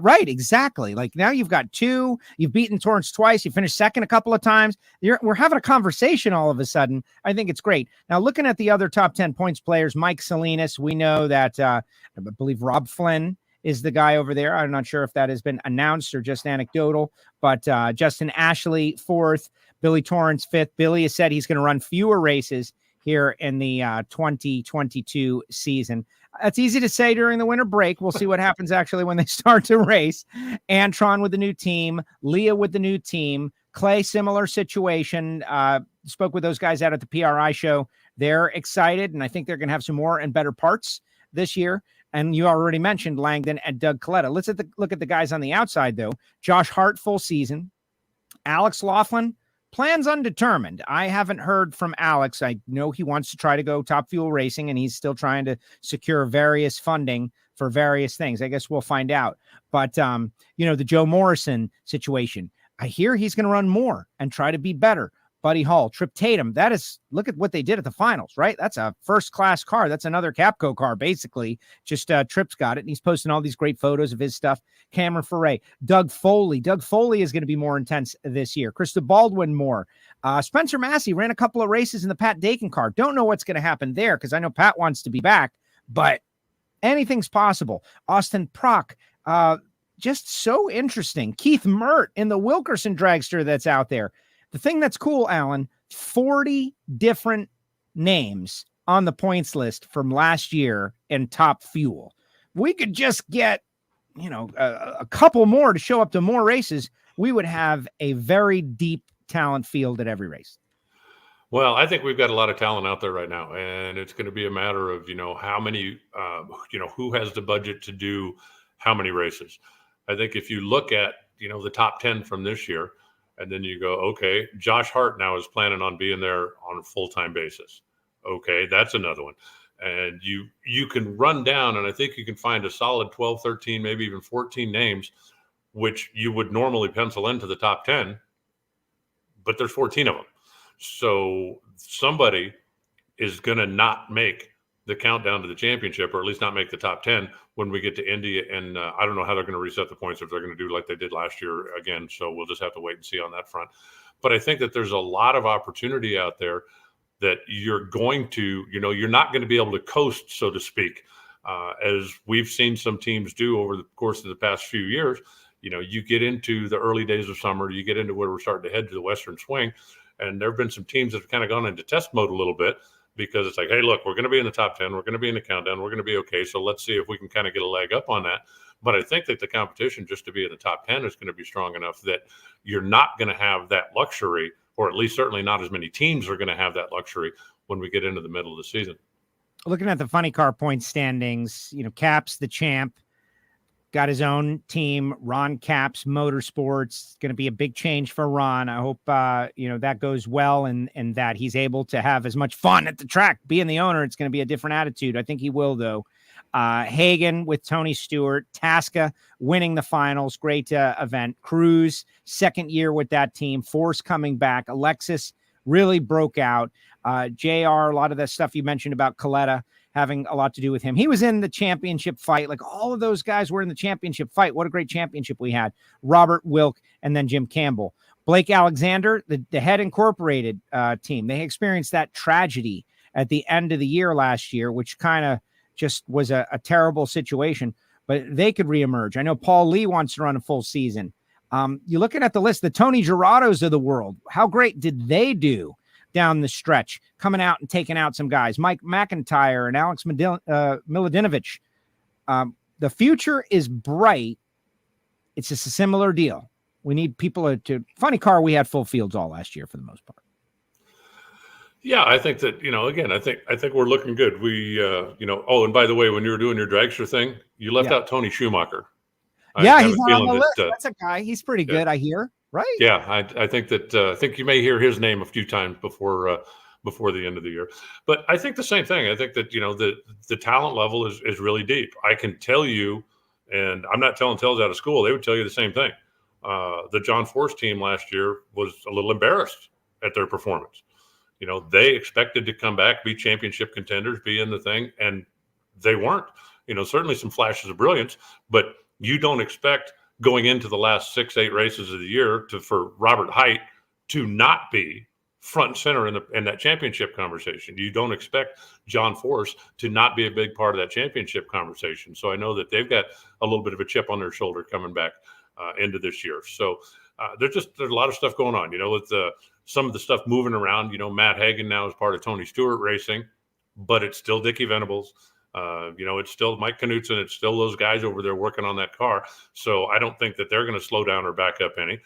Right, exactly. Like now you've got two, you've beaten Torrance twice, you finished second a couple of times. We're having a conversation all of a sudden. I think it's great. Now looking at the other top 10 points players, Mike Salinas, we know that I believe Rob Flynn is the guy over there. I'm not sure if that has been announced or just anecdotal, but Justin Ashley, fourth, Billy Torrance, fifth. Billy has said he's going to run fewer races here in the 2022 season. That's easy to say during the winter break. We'll see what happens actually when they start to race. Antron with the new team, Leah with the new team, Clay, similar situation. Spoke with those guys out at the PRI show. They're excited, and I think they're going to have some more and better parts this year. And you already mentioned Langdon and Doug Coletta. Let's look at the guys on the outside, though. Josh Hart, full season. Alex Laughlin, plans undetermined. I haven't heard from Alex. I know he wants to try to go Top Fuel Racing, and he's still trying to secure various funding for various things. I guess we'll find out. But, the Joe Morrison situation, I hear he's going to run more and try to be better. Buddy Hall, Trip Tatum, look at what they did at the finals, right? That's a first-class car. That's another Capco car, basically. Just Trip's got it, and he's posting all these great photos of his stuff. Cameron Ferre, Doug Foley. Doug Foley is going to be more intense this year. Krista Baldwin more. Spencer Massey ran a couple of races in the Pat Dakin car. Don't know what's going to happen there because I know Pat wants to be back, but anything's possible. Austin Prock, just so interesting. Keith Mert in the Wilkerson dragster that's out there. The thing that's cool, Alan, 40 different names on the points list from last year in Top Fuel. We could just get, a couple more to show up to more races. We would have a very deep talent field at every race. Well, I think we've got a lot of talent out there right now, and it's going to be a matter of, how many, who has the budget to do how many races. I think if you look at, the top 10 from this year, and then you go, okay, Josh Hart now is planning on being there on a full-time basis. Okay, that's another one. And you can run down, and I think you can find a solid 12, 13, maybe even 14 names, which you would normally pencil into the top 10, but there's 14 of them. So somebody is going to not make the countdown to the championship, or at least not make the top 10 when we get to Indy. And I don't know how they're going to reset the points, if they're going to do like they did last year again. So we'll just have to wait and see on that front. But I think that there's a lot of opportunity out there that you're going to, you're not going to be able to coast, so to speak, as we've seen some teams do over the course of the past few years. You get into the early days of summer, you get into where we're starting to head to the Western swing. And there have been some teams that have kind of gone into test mode a little bit, because it's like, hey, look, we're going to be in the top 10. We're going to be in the countdown. We're going to be okay. So let's see if we can kind of get a leg up on that. But I think that the competition just to be in the top 10 is going to be strong enough that you're not going to have that luxury, or at least certainly not as many teams are going to have that luxury when we get into the middle of the season. Looking at the funny car point standings, Caps, the champ, got his own team, Ron Capps Motorsports. Going to be a big change for Ron. I hope, that goes well and that he's able to have as much fun at the track. Being the owner, it's going to be a different attitude. I think he will, though. Hagen with Tony Stewart. Tasca winning the finals. Great event. Cruz, second year with that team. Force coming back. Alexis really broke out. JR, a lot of that stuff you mentioned about Coletta having a lot to do with him. He was in the championship fight. Like all of those guys were in the championship fight. What a great championship we had. Robert Wilk and then Jim Campbell. Blake Alexander, the Head Incorporated team. They experienced that tragedy at the end of the year last year, which kind of just was a terrible situation. but they could reemerge. I know Paul Lee wants to run a full season. You're looking at the list, the Tony Girados of the world. How great did they do down the stretch, coming out and taking out some guys, Mike McIntyre and Alex Miladinovich. The future is bright. It's just a similar deal. We need people to funny car. We had full fields all last year for the most part. Yeah, I think that, again, I think we're looking good. We, oh, and by the way, when you were doing your dragster thing, you left out Tony Schumacher. Yeah, he's not on the list. That's a guy. He's pretty good, I hear. Right? Yeah, I think that I think you may hear his name a few times before the end of the year. But I think the same thing. I think that the talent level is really deep. I can tell you, and I'm not telling tales out of school. They would tell you the same thing. The John Force team last year was a little embarrassed at their performance. They expected to come back, be championship contenders, be in the thing, and they weren't. Certainly some flashes of brilliance, but you don't expect going into the last 6-8 races of the year for Robert Hight to not be front and center in that championship conversation. You don't expect John Force to not be a big part of that championship conversation. So I know that they've got a little bit of a chip on their shoulder coming back into this year. So there's a lot of stuff going on, with some of the stuff moving around. Matt Hagan now is part of Tony Stewart Racing, but it's still Dickie Venables. It's still Mike Knutson. It's still those guys over there working on that car. So I don't think that they're going to slow down or back up any.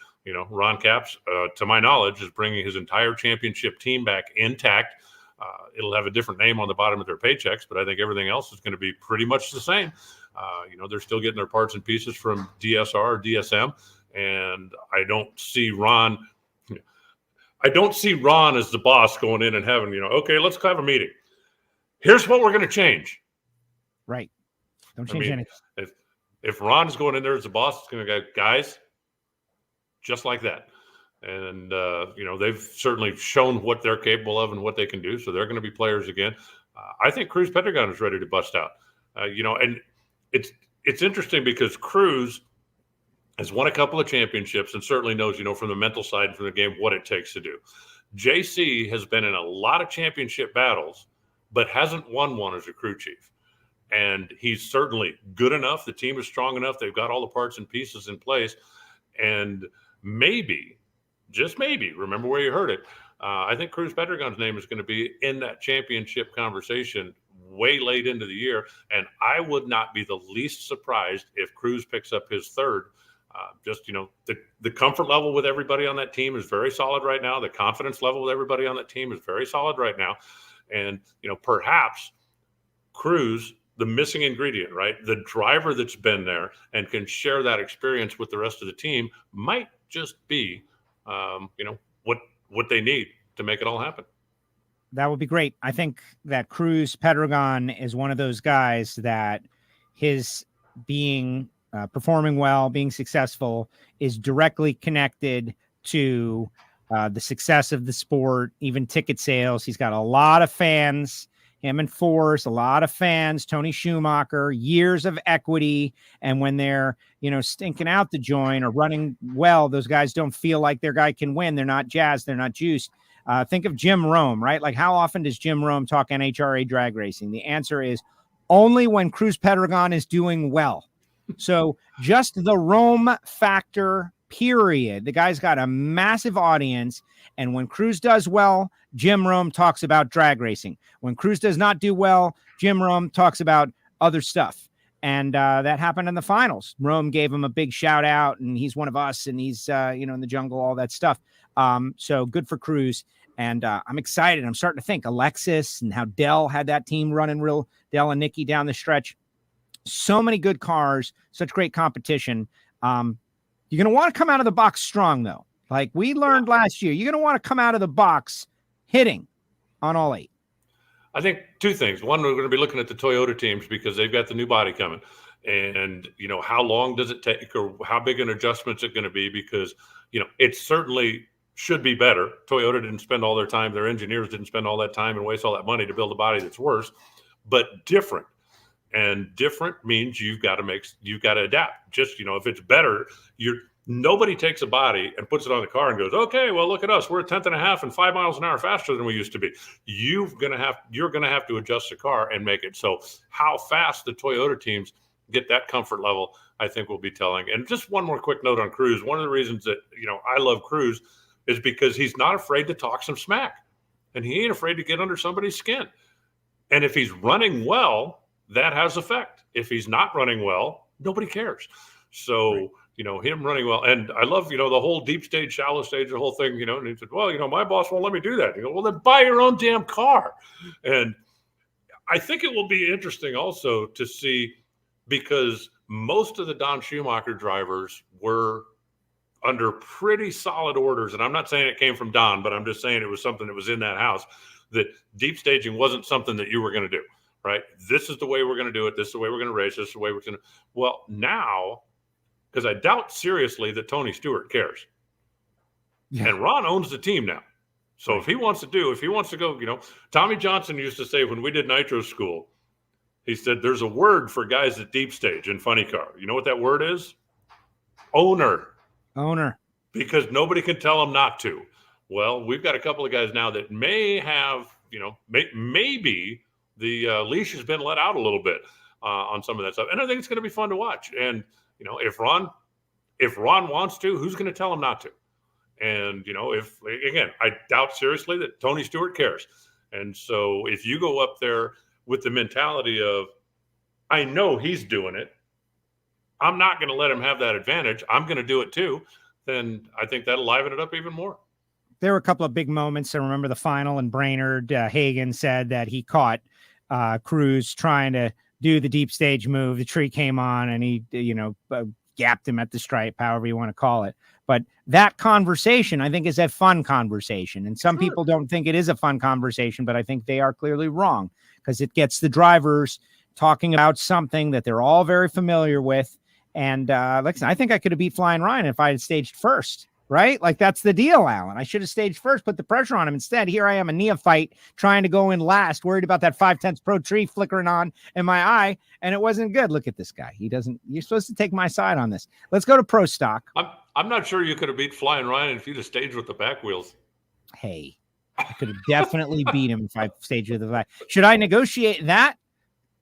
Ron Capps, to my knowledge, is bringing his entire championship team back intact. It'll have a different name on the bottom of their paychecks, but I think everything else is going to be pretty much the same. They're still getting their parts and pieces from DSR or DSM, and I don't see Ron as the boss going in and having, okay, let's have a meeting. Here's what we're going to change. Right. Don't change anything. If Ron is going in there as the boss, it's going to go, guys, just like that. And, they've certainly shown what they're capable of and what they can do. So they're going to be players again. I think Cruz Pedregon is ready to bust out. And it's interesting because Cruz has won a couple of championships and certainly knows, from the mental side and from the game, what it takes to do. JC has been in a lot of championship battles, but hasn't won one as a crew chief. And he's certainly good enough. The team is strong enough. They've got all the parts and pieces in place. And maybe, just maybe, remember where you heard it, I think Cruz Pedregon's name is going to be in that championship conversation way late into the year. And I would not be the least surprised if Cruz picks up his third. The comfort level with everybody on that team is very solid right now. The confidence level with everybody on that team is very solid right now. And, perhaps Cruz, the missing ingredient, right? The driver that's been there and can share that experience with the rest of the team might just be, what they need to make it all happen. That would be great. I think that Cruz Pedregon is one of those guys that his being performing well, being successful is directly connected to the success of the sport, even ticket sales. He's got a lot of fans, him and Force, a lot of fans, Tony Schumacher, years of equity. And when they're, stinking out the joint or running well, those guys don't feel like their guy can win. They're not jazzed. They're not juiced. Think of Jim Rome, right? Like, how often does Jim Rome talk NHRA drag racing? The answer is only when Cruz Pedregon is doing well. So just the Rome factor, period. The guy's got a massive audience. And when Cruz does well, Jim Rome talks about drag racing. When Cruz does not do well, Jim Rome talks about other stuff. And that happened in the finals. Rome gave him a big shout out, and he's one of us, and he's, in the jungle, all that stuff. So good for Cruz. And I'm excited. I'm starting to think Alexis and how Dell had that team running real, Dell and Nikki down the stretch. So many good cars, such great competition. You're going to want to come out of the box strong, though. Like we learned last year, you're going to want to come out of the box hitting on all 8. I think 2 things. One, we're going to be looking at the Toyota teams because they've got the new body coming. And, how long does it take or how big an adjustment is it going to be? Because, it certainly should be better. Toyota didn't spend all their time. Their engineers didn't spend all that time and waste all that money to build a body that's worse, but different. And different means you've got to adapt. Just, if it's better, nobody takes a body and puts it on the car and goes, okay, well, look at us. We're a 10th and a half and 5 miles an hour faster than we used to be. You're going to have to adjust the car and make it. So how fast the Toyota teams get that comfort level, I think will be telling. And just one more quick note on Cruz. One of the reasons that, I love Cruz is because he's not afraid to talk some smack, and he ain't afraid to get under somebody's skin. And if he's running well, that has effect. If he's not running well, nobody cares. So, him running well. And I love, the whole deep stage, shallow stage, the whole thing, and he said, well, my boss won't let me do that. Well, then buy your own damn car. And I think it will be interesting also to see, because most of the Don Schumacher drivers were under pretty solid orders. And I'm not saying it came from Don, but I'm just saying it was something that was in that house, that deep staging wasn't something that you were going to do, right? This is the way we're going to do it. This is the way we're going to race. This is the way we're going to. Well, now, because I doubt seriously that Tony Stewart cares. Yeah. And Ron owns the team now. So if he wants to go, Tommy Johnson used to say when we did Nitro School, he said, there's a word for guys that deep stage in funny car. You know what that word is? Owner. Because nobody can tell them not to. Well, we've got a couple of guys now that may have, maybe the leash has been let out a little bit on some of that stuff. And I think it's going to be fun to watch. And, if Ron wants to, who's going to tell him not to? And, I doubt seriously that Tony Stewart cares. And so if you go up there with the mentality of, I know he's doing it, I'm not going to let him have that advantage, I'm going to do it too, then I think that'll liven it up even more. There were a couple of big moments. I remember the final, and Brainerd Hagan said that he caught Cruz trying to do the deep stage move. The tree came on and he, gapped him at the stripe, however you want to call it. But that conversation, I think, is a fun conversation. And some people don't think it is a fun conversation, but I think they are clearly wrong, because it gets the drivers talking about something that they're all very familiar with. And listen, I think I could have beat Flying Ryan if I had staged first, right? Like, that's the deal, Alan. I should have staged first, put the pressure on him. Instead, here I am, a neophyte, trying to go in last, worried about that 5/10 pro tree flickering on in my eye, and it wasn't good. Look at this guy. You're supposed to take my side on this. Let's go to Pro Stock. I'm not sure you could have beat Flying Ryan if you'd have staged with the back wheels. Hey, I could have definitely beat him if I staged with the back. Should I negotiate that?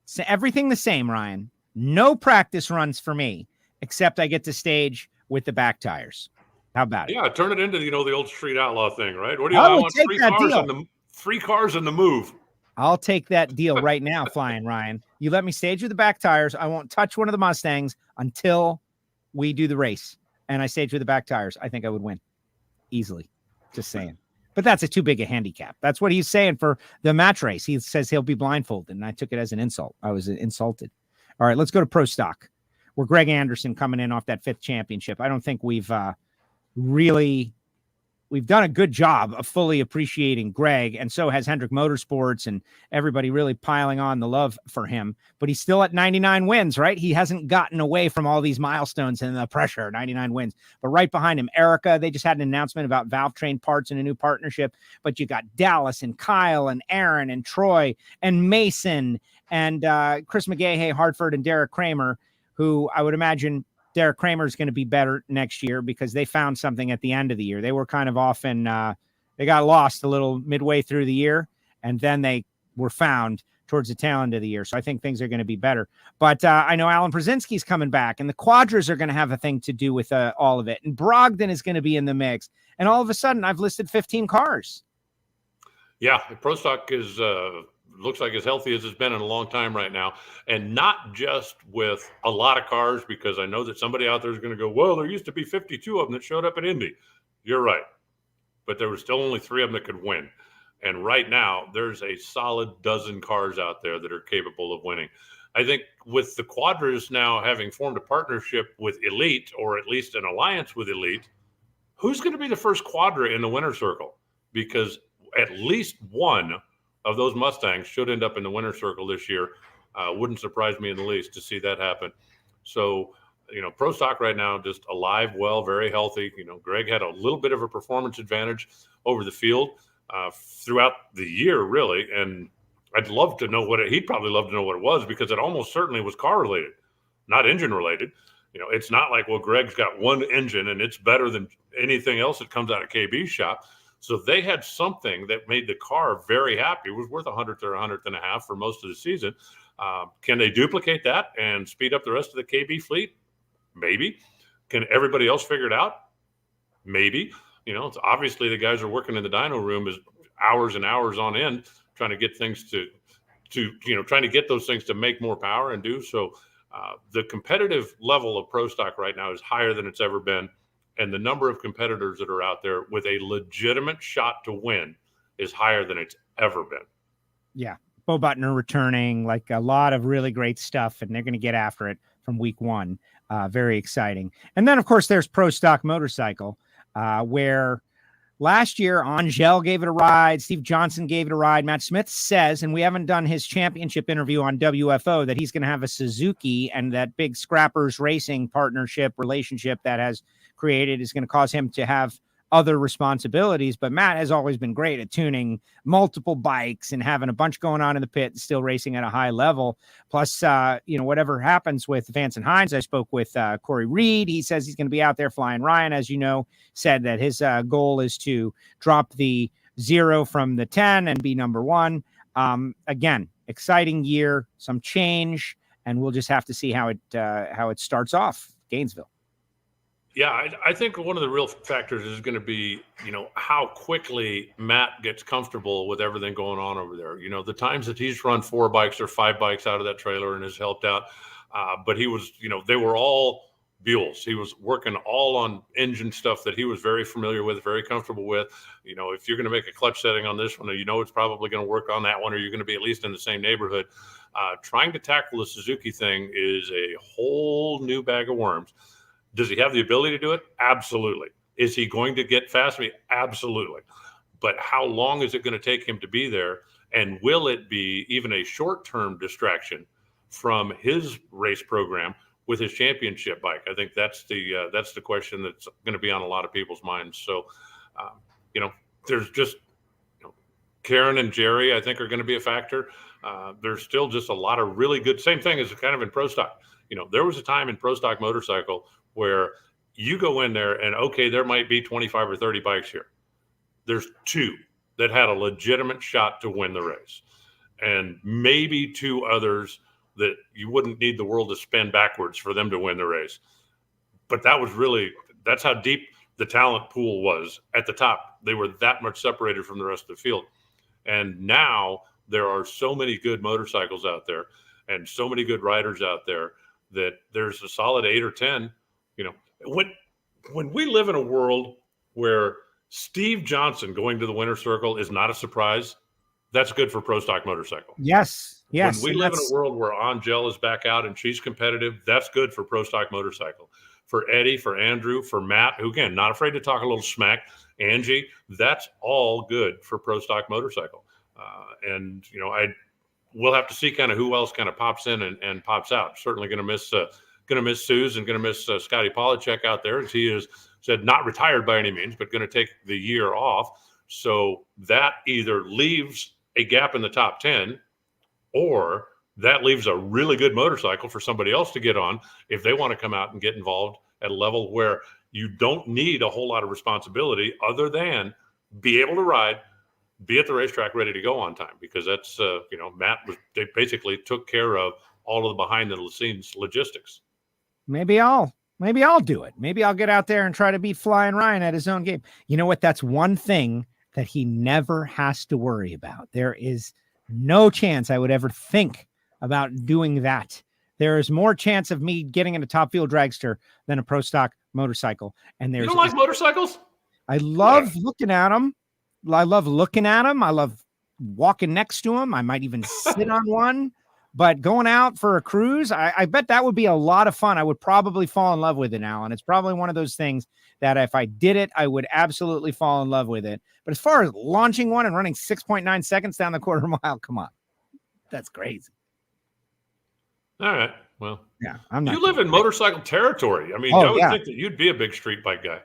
So everything the same, Ryan. No practice runs for me, except I get to stage with the back tires. How about it? Yeah, turn it into, the old street outlaw thing, right? What do you want? Three cars in the move. I'll take that deal right now, Flying Ryan. You let me stage with the back tires. I won't touch one of the Mustangs until we do the race. And I stage with the back tires. I think I would win easily. Just saying. But that's too big a handicap. That's what he's saying for the match race. He says he'll be blindfolded, and I took it as an insult. I was insulted. All right, let's go to Pro Stock, where Greg Anderson coming in off that 5th championship. I don't think we've done a good job of fully appreciating Greg, and so has Hendrick Motorsports and everybody really piling on the love for him. But he's still at 99 wins, right? He hasn't gotten away from all these milestones and the pressure, 99 wins. But right behind him, Erica, they just had an announcement about Valve Train Parts and a new partnership. But you got Dallas and Kyle and Aaron and Troy and Mason and Chris McGahey, Hartford, and Derek Kramer, who I would imagine Derek Kramer is going to be better next year, because they found something at the end of the year. They were kind of off, and they got lost a little midway through the year, and then they were found towards the tail end of the year. So I think things are going to be better. But I know Alan Brzezinski's coming back, and the Quadras are going to have a thing to do with all of it. And Brogdon is going to be in the mix. And all of a sudden, I've listed 15 cars. Yeah, Pro Stock is looks like as healthy as it's been in a long time right now. And not just with a lot of cars, because I know that somebody out there is going to go, well, there used to be 52 of them that showed up at Indy. You're right. But there were still only 3 of them that could win. And right now, there's a solid dozen cars out there that are capable of winning. I think with the Quadras now having formed a partnership with Elite, or at least an alliance with Elite, who's going to be the first Quadra in the winner's circle? Because at least one of those Mustangs should end up in the winner's circle this year. Wouldn't surprise me in the least to see that happen. So, Pro Stock right now, just alive, well, very healthy. Greg had a little bit of a performance advantage over the field throughout the year, really. And I'd love to know he'd probably love to know what it was, because it almost certainly was car related, not engine related. It's not like, well, Greg's got one engine and it's better than anything else that comes out of KB's shop. So they had something that made the car very happy. It was worth 100th or 100th and a half for most of the season. Can they duplicate that and speed up the rest of the KB fleet? Maybe. Can everybody else figure it out? Maybe. It's obviously the guys are working in the dyno room is hours and hours on end trying to get things trying to get those things to make more power and do so. The competitive level of pro stock right now is higher than it's ever been. And the number of competitors that are out there with a legitimate shot to win is higher than it's ever been. Yeah. Bo Butner returning, like a lot of really great stuff, and they're going to get after it from week one. Very exciting. And then, of course, there's Pro Stock Motorcycle, where last year Angel gave it a ride. Steve Johnson gave it a ride. Matt Smith says, and we haven't done his championship interview on WFO, that he's going to have a Suzuki, and that big Scrappers Racing partnership relationship that has created is going to cause him to have other responsibilities. But Matt has always been great at tuning multiple bikes and having a bunch going on in the pit and still racing at a high level. Plus, whatever happens with Vance and Hines, I spoke with Corey Reed. He says he's going to be out there flying. Ryan, as you know, said that his goal is to drop the 0 from the 10 and be number 1. Again, exciting year, some change, and we'll just have to see how it starts off. Gainesville. Yeah, I think one of the real factors is going to be, how quickly Matt gets comfortable with everything going on over there. The times that he's run 4 bikes or 5 bikes out of that trailer and has helped out. But he was, they were all Buells. He was working all on engine stuff that he was very familiar with, very comfortable with. If you're going to make a clutch setting on this one, it's probably going to work on that one, or you're going to be at least in the same neighborhood. Trying to tackle the Suzuki thing is a whole new bag of worms. Does he have the ability to do it? Absolutely. Is he going to get fast? Absolutely. But how long is it going to take him to be there? And will it be even a short-term distraction from his race program with his championship bike? I think that's the question that's going to be on a lot of people's minds. So, there's just Karen and Jerry, I think, are going to be a factor. There's still just a lot of really good, same thing as kind of in pro stock. There was a time in pro stock motorcycle where you go in there and, okay, there might be 25 or 30 bikes here. There's 2 that had a legitimate shot to win the race, and maybe 2 others that you wouldn't need the world to spin backwards for them to win the race. But that's how deep the talent pool was at the top. They were that much separated from the rest of the field. And now there are so many good motorcycles out there and so many good riders out there that there's a solid 8 or 10. When we live in a world where Steve Johnson going to the winner's circle is not a surprise, that's good for pro stock motorcycle. Yes. When we live in a world where Angel is back out and she's competitive, that's good for pro stock motorcycle. For Eddie, for Andrew, for Matt, who, again, not afraid to talk a little smack, Angie, that's all good for pro stock motorcycle. We'll have to see kind of who else kind of pops in and pops out. Certainly going to miss Suze and going to miss Scotty Polachek out there, as he has said, not retired by any means, but going to take the year off. So that either leaves a gap in the top 10, or that leaves a really good motorcycle for somebody else to get on if they want to come out and get involved at a level where you don't need a whole lot of responsibility other than be able to ride, be at the racetrack ready to go on time, because that's, they basically took care of all of the behind the scenes logistics. Maybe I'll do it. Maybe I'll get out there and try to beat Flying Ryan at his own game. You know what? That's one thing that he never has to worry about. There is no chance I would ever think about doing that. There is more chance of me getting in a top field dragster than a pro stock motorcycle. And there's, you don't like motorcycles? I love looking at them. I love looking at them. I love walking next to them. I might even sit on one. But going out for a cruise, I bet that would be a lot of fun. I would probably fall in love with it, Alan. It's probably one of those things that if I did it, I would absolutely fall in love with it. But as far as launching one and running 6.9 seconds down the quarter mile, come on. That's crazy. All right. Well, yeah, I'm not. You live in motorcycle territory. I mean, I would think that you'd be a big street bike guy.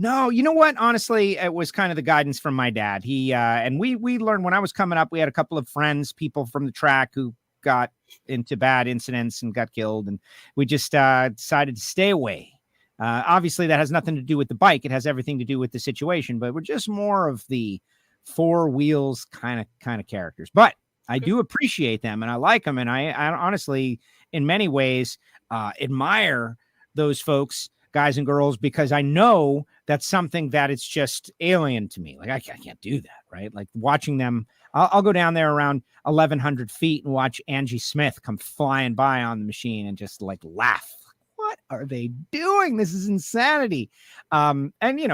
No, you know what? Honestly, it was kind of the guidance from my dad. He and we learned when I was coming up, we had a couple of friends, people from the track who got into bad incidents and got killed, and we just decided to stay away. Obviously, that has nothing to do with the bike; it has everything to do with the situation. But we're just more of the 4 wheels kind of characters. But I do appreciate them and I like them. And I honestly, in many ways, admire those folks, guys and girls, because I know that's something that it's just alien to me. Like I can't do that, right? Like watching them, I'll go down there around 1,100 feet and watch Angie Smith come flying by on the machine and just like laugh. What are they doing? This is insanity. And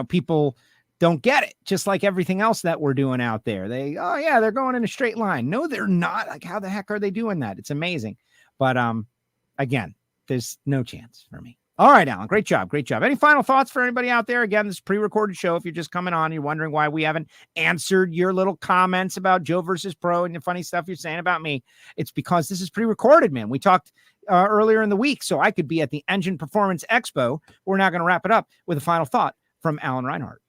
people don't get it, just like everything else that we're doing out there. They're going in a straight line. No, they're not. Like, how the heck are they doing that? It's amazing. But again, there's no chance for me. All right, Alan, great job. Great job. Any final thoughts for anybody out there? Again, this is a pre-recorded show. If you're just coming on, you're wondering why we haven't answered your little comments about Joe versus Pro and the funny stuff you're saying about me. It's because this is pre-recorded, man. We talked earlier in the week, so I could be at the Engine Performance Expo. We're now going to wrap it up with a final thought from Alan Reinhardt.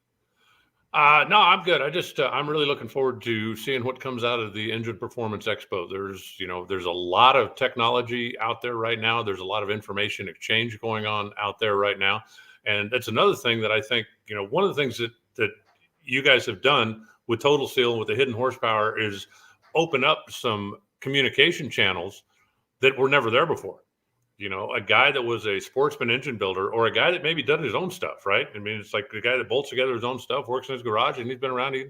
No, I'm good. I'm really looking forward to seeing what comes out of the Engine Performance Expo. There's a lot of technology out there right now. There's a lot of information exchange going on out there right now. And that's another thing that I think, one of the things that you guys have done with Total Seal and with the hidden horsepower is open up some communication channels that were never there before. A guy that was a sportsman engine builder or a guy that maybe done his own stuff, right? I mean, it's like the guy that bolts together his own stuff, works in his garage, and he's been around. He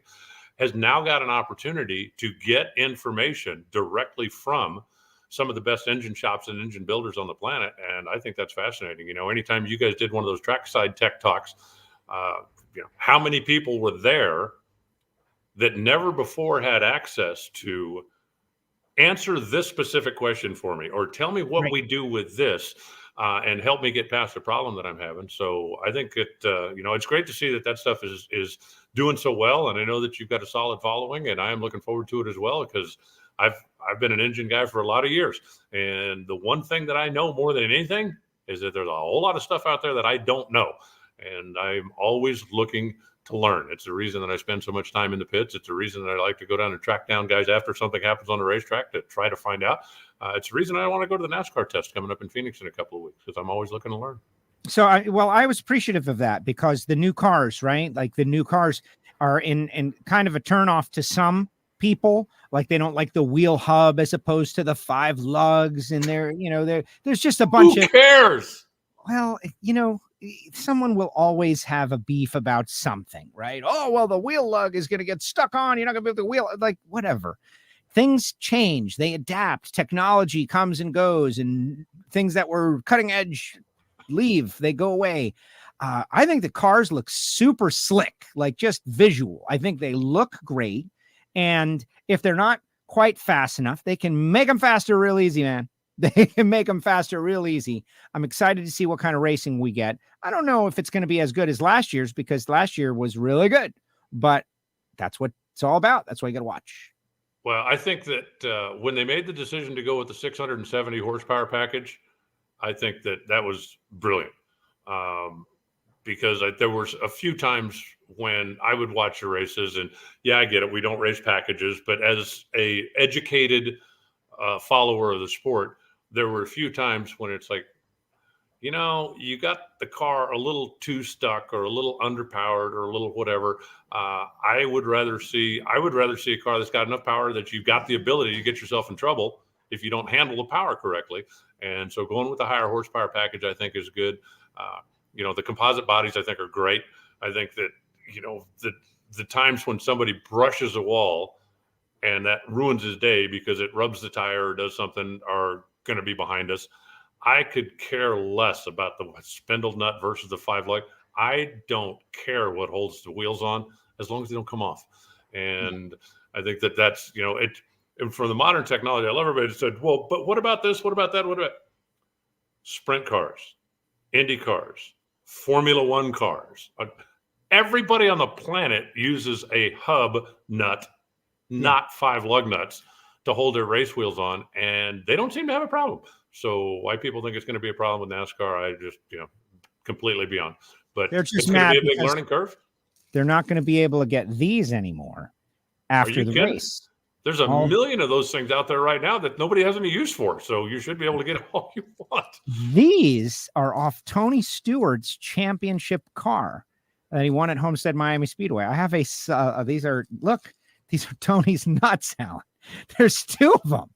has now got an opportunity to get information directly from some of the best engine shops and engine builders on the planet. And I think that's fascinating. Anytime you guys did one of those trackside tech talks, how many people were there that never before had access to answer this specific question for me, or tell me what we do with this and help me get past the problem that I'm having. So I think it's great to see that stuff is doing so well. And I know that you've got a solid following, and I am looking forward to it as well, because I've been an engine guy for a lot of years. And the one thing that I know more than anything is that there's a whole lot of stuff out there that I don't know. And I'm always looking to learn. It's the reason that I spend so much time in the pits. It's the reason that I like to go down and track down guys after something happens on the racetrack to try to find out. It's the reason I want to go to the NASCAR test coming up in Phoenix in a couple of weeks, because I'm always looking to learn. So I was appreciative of that, because the new cars, right? Like the new cars are in kind of a turnoff to some people. Like they don't like the wheel hub as opposed to the 5 lugs, and there's just a bunch of. Who cares? Well, someone will always have a beef about something, right? Oh, well, the wheel lug is going to get stuck on. You're not going to be able to wheel. Like, whatever. Things change. They adapt. Technology comes and goes, and things that were cutting edge leave. They go away. I think the cars look super slick, like just visual. I think they look great. And if they're not quite fast enough, they can make them faster real easy, man. They can make them faster real easy. I'm excited to see what kind of racing we get. I don't know if it's going to be as good as last year's, because last year was really good, but that's what it's all about. That's why you got to watch. Well, I think that when they made the decision to go with the 670 horsepower package, I think that was brilliant. Because there was a few times when I would watch the races, and yeah, I get it. We don't race packages, but as a educated follower of the sport, there were a few times when it's like, you got the car a little too stuck or a little underpowered or a little whatever. I would rather see a car that's got enough power that you've got the ability to get yourself in trouble if you don't handle the power correctly. And so going with the higher horsepower package, I think, is good. The composite bodies, I think, are great. I think that, the times when somebody brushes a wall and that ruins his day because it rubs the tire or does something are going to be behind us. I could care less about the spindle nut versus the 5 lug. I don't care what holds the wheels on as long as they don't come off. And I think that's, and for the modern technology, I love everybody that said, well, but what about this? What about that? What about sprint cars, Indy cars, Formula One cars? Everybody on the planet uses a hub nut, not 5 lug nuts, to hold their race wheels on, and they don't seem to have a problem. So why people think it's going to be a problem with NASCAR, I just, completely beyond. But they're just it's going to be a big learning curve. They're not going to be able to get these anymore after the race. There's a million of those things out there right now that nobody has any use for. So you should be able to get all you want. These are off Tony Stewart's championship car that he won at Homestead Miami Speedway. I have these are Tony's nuts, Alan. There's two of them.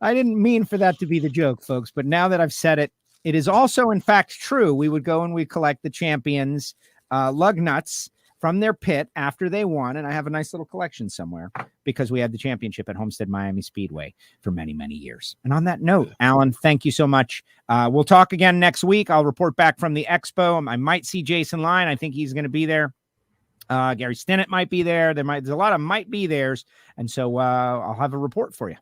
I didn't mean for that to be the joke, folks, but now that I've said it, it is also, in fact, true. We would go and we collect the champions' lug nuts from their pit after they won. And I have a nice little collection somewhere because we had the championship at Homestead Miami Speedway for many, many years. And on that note, Alan, thank you so much. We'll talk again next week. I'll report back from the expo. I might see Jason Line. I think he's going to be there. Gary Stinnett might be there. There's a lot of might be theirs. And so I'll have a report for you.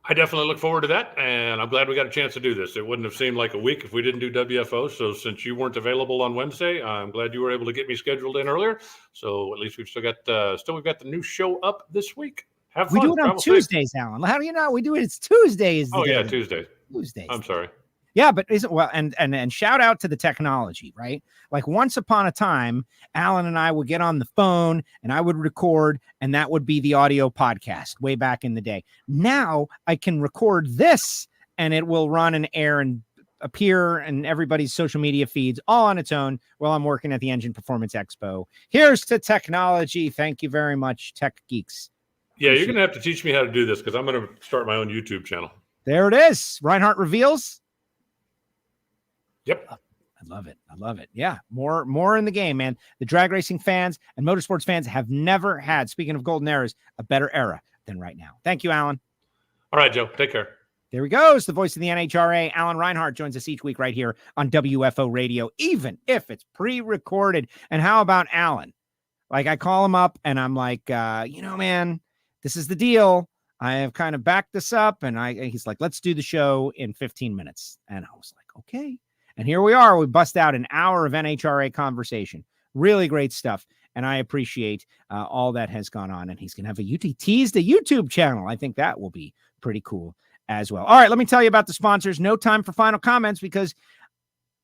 I definitely look forward to that, and I'm glad we got a chance to do this. It wouldn't have seemed like a week if we didn't do WFO, so since you weren't available on Wednesday, I'm glad you were able to get me scheduled in earlier. So at least we've still got the new show up this week. Have fun. We do it on Tuesdays, safe. Alan. How do you know? We do it. It's Tuesdays. Oh, yeah, Tuesdays. Tuesdays. I'm sorry. Yeah, but isn't well, and shout out to the technology, right? Like once upon a time, Alan and I would get on the phone and I would record, and that would be the audio podcast way back in the day. Now I can record this and it will run and air and appear in everybody's social media feeds all on its own while I'm working at the Engine Performance Expo. Here's to technology. Thank you very much, tech geeks. Yeah, you're going to have to teach me how to do this because I'm going to start my own YouTube channel. There it is. Reinhart reveals. Yep. I love it. I love it. Yeah. More in the game, man. The drag racing fans and motorsports fans have never had, speaking of golden eras, a better era than right now. Thank you, Alan. All right, Joe. Take care. There he goes. The voice of the NHRA, Alan Reinhardt, joins us each week right here on WFO Radio, even if it's pre-recorded. And how about Alan? Like I call him up and I'm like, man, this is the deal. I have kind of backed this up. And he's like, let's do the show in 15 minutes. And I was like, okay. And here we are. We bust out an hour of NHRA conversation. Really great stuff. And I appreciate all that has gone on. And he's going to have teased a YouTube channel. I think that will be pretty cool as well. All right, let me tell you about the sponsors. No time for final comments because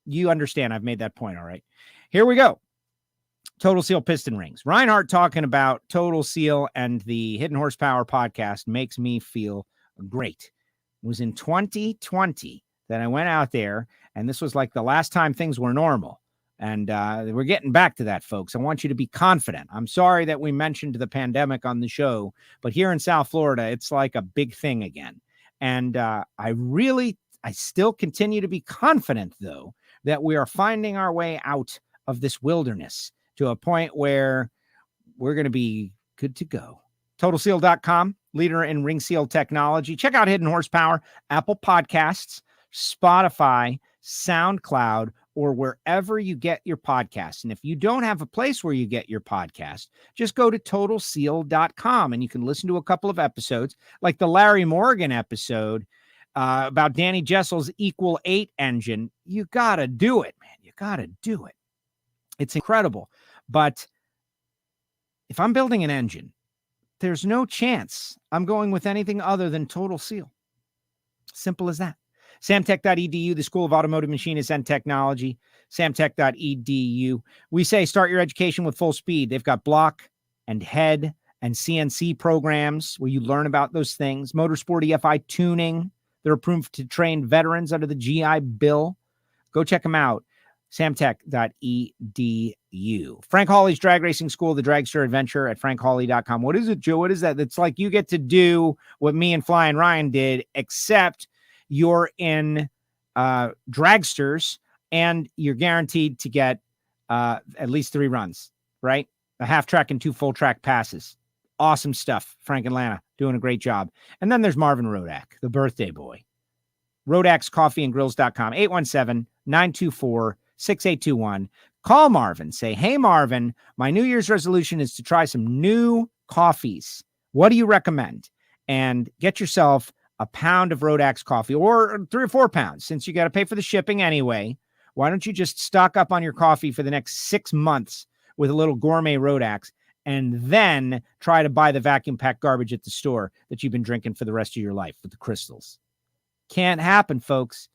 you understand I've made that point. All right, here we go. Total Seal piston rings. Reinhart talking about Total Seal and the Hidden Horsepower podcast makes me feel great. It was in 2020 that I went out there, and this was like the last time things were normal. And we're getting back to that, folks. I want you to be confident. I'm sorry that we mentioned the pandemic on the show, but here in South Florida, it's like a big thing again. And I still continue to be confident, though, that we are finding our way out of this wilderness to a point where we're going to be good to go. TotalSeal.com, leader in ring seal technology. Check out Hidden Horsepower, Apple Podcasts, Spotify, SoundCloud, or wherever you get your podcasts. And if you don't have a place where you get your podcast, just go to TotalSeal.com and you can listen to a couple of episodes, like the Larry Morgan episode about Danny Jessel's Equal 8 engine. You got to do it, man. You got to do it. It's incredible. But if I'm building an engine, there's no chance I'm going with anything other than Total Seal. Simple as that. Samtech.edu, the School of Automotive Machinists and Technology. Samtech.edu. We say start your education with full speed. They've got block and head and CNC programs where you learn about those things. Motorsport EFI tuning. They're approved to train veterans under the GI Bill. Go check them out. Samtech.edu. Frank Hawley's Drag Racing School, the Dragster Adventure at frankhawley.com. What is it, Joe? What is that? It's like you get to do what me and Flying Ryan did, except you're in dragsters and you're guaranteed to get at least 3 runs, right? A half track and 2 full track passes. Awesome stuff. Frank and Lana doing a great job. And then there's Marvin Rodak, the birthday boy. RodaksCoffeeandGrills.com, 817-924-6821. Call Marvin. Say, hey, Marvin, my New Year's resolution is to try some new coffees. What do you recommend? And get yourself a pound of Rodak's coffee or 3 or 4 pounds since you got to pay for the shipping anyway. Why don't you just stock up on your coffee for the next 6 months with a little gourmet Rodak's and then try to buy the vacuum packed garbage at the store that you've been drinking for the rest of your life with the crystals. Can't happen, folks.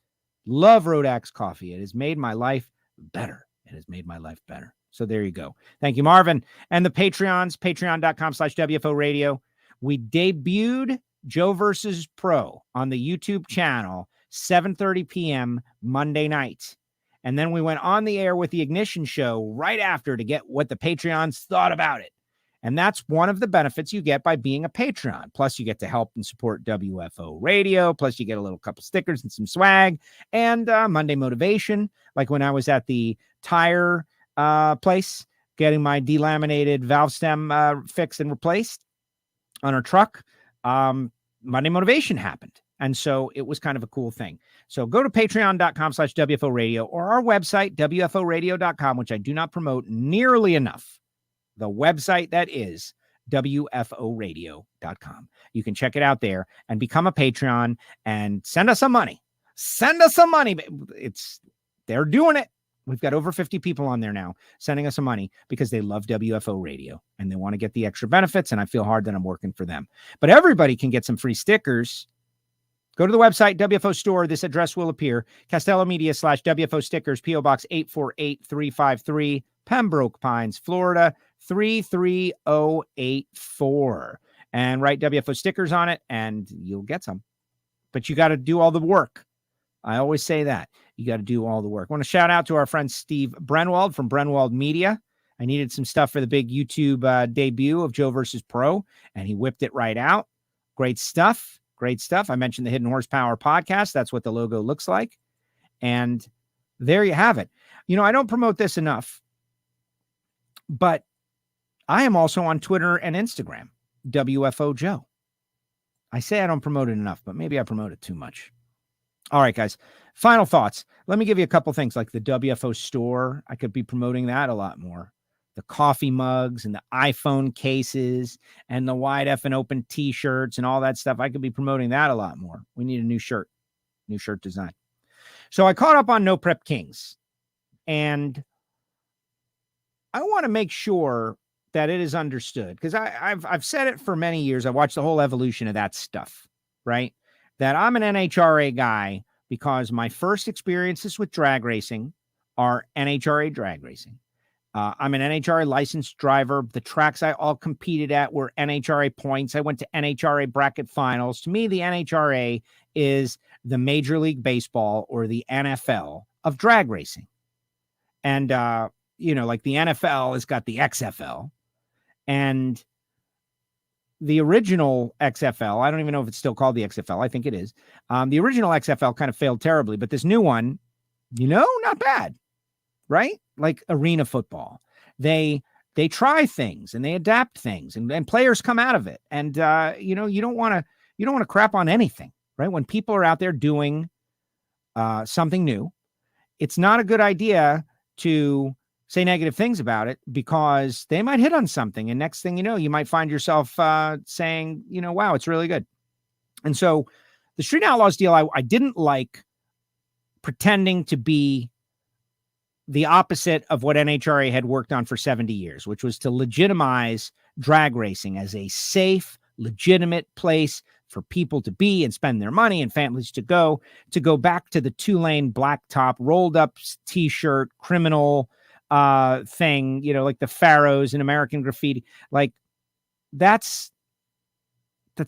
Love Rodak's coffee. It has made my life better. It has made my life better. So there you go. Thank you, Marvin. And the Patreons, patreon.com/WFO Radio. We debuted Joe versus Pro on the YouTube channel, 7:30 p.m. Monday night. And then we went on the air with the Ignition Show right after to get what the Patreons thought about it. And that's one of the benefits you get by being a Patreon. Plus, you get to help and support WFO Radio. Plus, you get a little couple stickers and some swag and Monday motivation. Like when I was at the tire place getting my delaminated valve stem fixed and replaced on our truck, Monday motivation happened. And so it was kind of a cool thing. So go to patreon.com/WFO Radio or our website, WFORadio.com, which I do not promote nearly enough. The website that is WFORadio.com. You can check it out there and become a Patreon and send us some money. Send us some money. They're doing it. We've got over 50 people on there now sending us some money because they love WFO Radio and they want to get the extra benefits. And I feel hard that I'm working for them. But everybody can get some free stickers. Go to the website, WFO Store. This address will appear. Castello Media /WFO Stickers, P.O. Box 848353, Pembroke Pines, Florida 33084. And write WFO Stickers on it and you'll get some. But you got to do all the work. I always say that. You got to do all the work. I want to shout out to our friend Steve Brenwald from Brenwald Media. I needed some stuff for the big YouTube debut of Joe versus Pro, and he whipped it right out. Great stuff. Great stuff. I mentioned the Hidden Horsepower podcast. That's what the logo looks like. And there you have it. You know, I don't promote this enough, but I am also on Twitter and Instagram, WFO Joe. I say I don't promote it enough, but maybe I promote it too much. All right, guys. Final thoughts. Let me give you a couple things like the WFO Store. I could be promoting that a lot more. The coffee mugs and the iPhone cases and the wide F and open t-shirts and all that stuff. I could be promoting that a lot more. We need a new shirt design. So I caught up on No Prep Kings, and I want to make sure that it is understood because I've said it for many years. I watched the whole evolution of that stuff, right? That I'm an NHRA guy because my first experiences with drag racing are NHRA Drag Racing. I'm an NHRA licensed driver. The tracks I all competed at were NHRA points. I went to NHRA bracket finals. To me, the NHRA is the Major League Baseball or the NFL of drag racing. And, like the NFL has got the XFL. And the original XFL, I don't even know if it's still called the XFL. I think it is. The original XFL kind of failed terribly, but this new one, not bad, right? Like arena football. They try things and they adapt things and players come out of it. And, you don't want to crap on anything, right? When people are out there doing something new, it's not a good idea to say negative things about it because they might hit on something. And next thing you know, you might find yourself saying, wow, it's really good. And so the Street Outlaws deal, I didn't like pretending to be the opposite of what NHRA had worked on for 70 years, which was to legitimize drag racing as a safe, legitimate place for people to be and spend their money and families to go back to the 2-lane blacktop rolled up t-shirt criminal thing, like the Pharaohs and American Graffiti. Like that's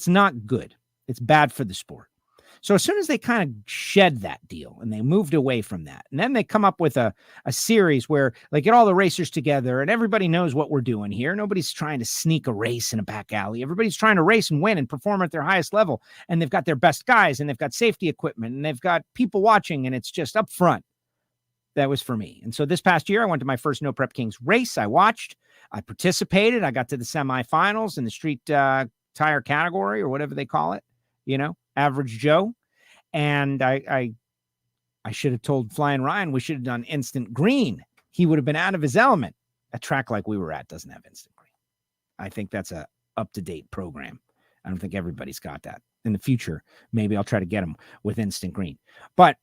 not good. It's bad for the sport. So as soon as they kind of shed that deal and they moved away from that, and then they come up with a series where they get all the racers together and everybody knows what we're doing here. Nobody's trying to sneak a race in a back alley. Everybody's trying to race and win and perform at their highest level. And they've got their best guys and they've got safety equipment and they've got people watching and it's just up front. That was for me. And so this past year, I went to my first No Prep Kings race. I watched, I participated. I got to the semifinals in the street tire category or whatever they call it, average Joe. And I should have told Flying Ryan we should have done instant green. He would have been out of his element. A track like we were at doesn't have instant green. I think that's a up-to-date program. I don't think everybody's got that. In the future, maybe I'll try to get them with instant green. But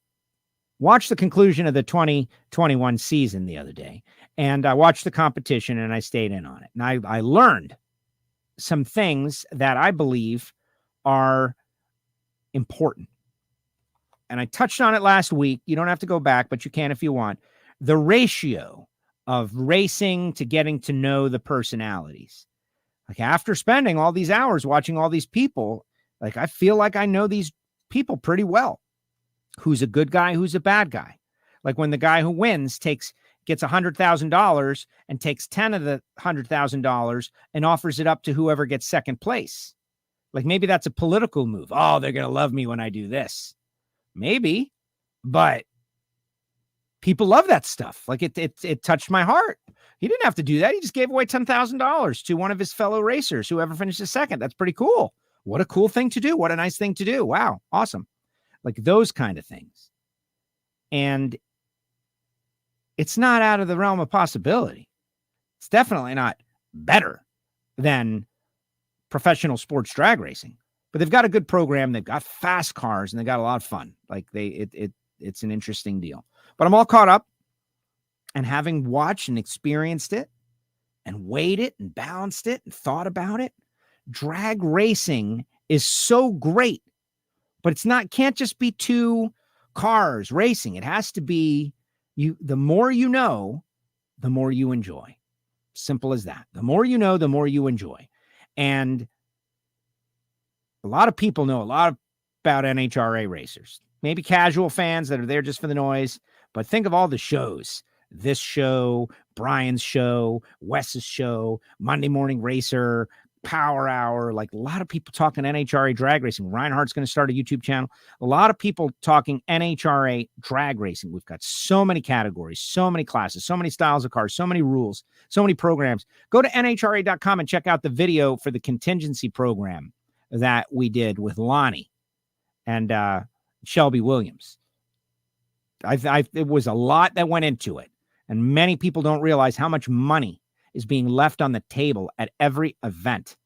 watched the conclusion of the 2021 season the other day, and I watched the competition and I stayed in on it. And I learned some things that I believe are important. And I touched on it last week. You don't have to go back, but you can if you want. The ratio of racing to getting to know the personalities. Like after spending all these hours watching all these people, like I feel like I know these people pretty well. Who's a good guy, who's a bad guy. Like when the guy who wins takes gets $100,000 and takes 10 of the $100,000 and offers it up to whoever gets second place. Like maybe that's a political move. Oh, they're going to love me when I do this. Maybe, but people love that stuff. Like it touched my heart. He didn't have to do that. He just gave away $10,000 to one of his fellow racers, whoever finishes second. That's pretty cool. What a cool thing to do. What a nice thing to do. Wow. Awesome. Like those kind of things. And it's not out of the realm of possibility. It's definitely not better than professional sports drag racing, but they've got a good program. They've got fast cars and they got a lot of fun. Like it's an interesting deal, but I'm all caught up, and having watched and experienced it and weighed it and balanced it and thought about it, drag racing is so great, but can't just be two cars racing. It has to be the more you know, the more you enjoy. Simple as that. The more you know, the more you enjoy. And a lot of people know a lot about NHRA racers, maybe casual fans that are there just for the noise, but think of all the shows. This show, Brian's show, Wes's show, Monday Morning Racer, Power Hour, like a lot of people talking NHRA Drag Racing. Reinhart's going to start a YouTube channel. A lot of people talking NHRA Drag Racing. We've got so many categories, so many classes, so many styles of cars, so many rules, so many programs. Go to NHRA.com and check out the video for the contingency program that we did with Lonnie and Shelby Williams. It was a lot that went into it. And many people don't realize how much money is being left on the table at every event.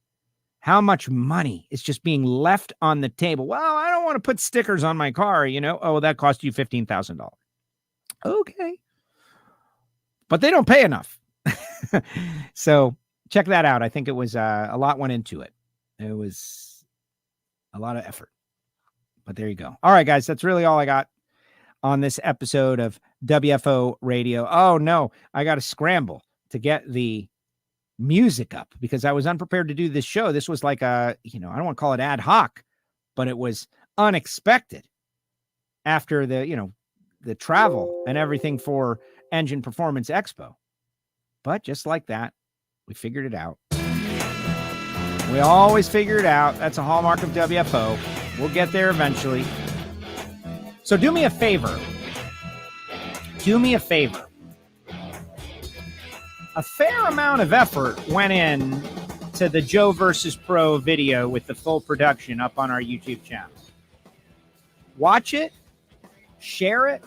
How much money is just being left on the table? Well, I don't want to put stickers on my car, Oh, that cost you $15,000. Okay. But they don't pay enough. So check that out. I think it was a lot went into it. It was a lot of effort. But there you go. All right, guys, that's really all I got on this episode of WFO Radio. Oh, no, I got to scramble to get the music up because I was unprepared to do this show. This was like I don't want to call it ad hoc, but it was unexpected after the travel and everything for Engine Performance Expo. But just like that, we figured it out. We always figure it out. That's a hallmark of WFO. We'll get there eventually. So do me a favor. A fair amount of effort went in to the Joe versus Pro video with the full production up on our YouTube channel. Watch it, share it,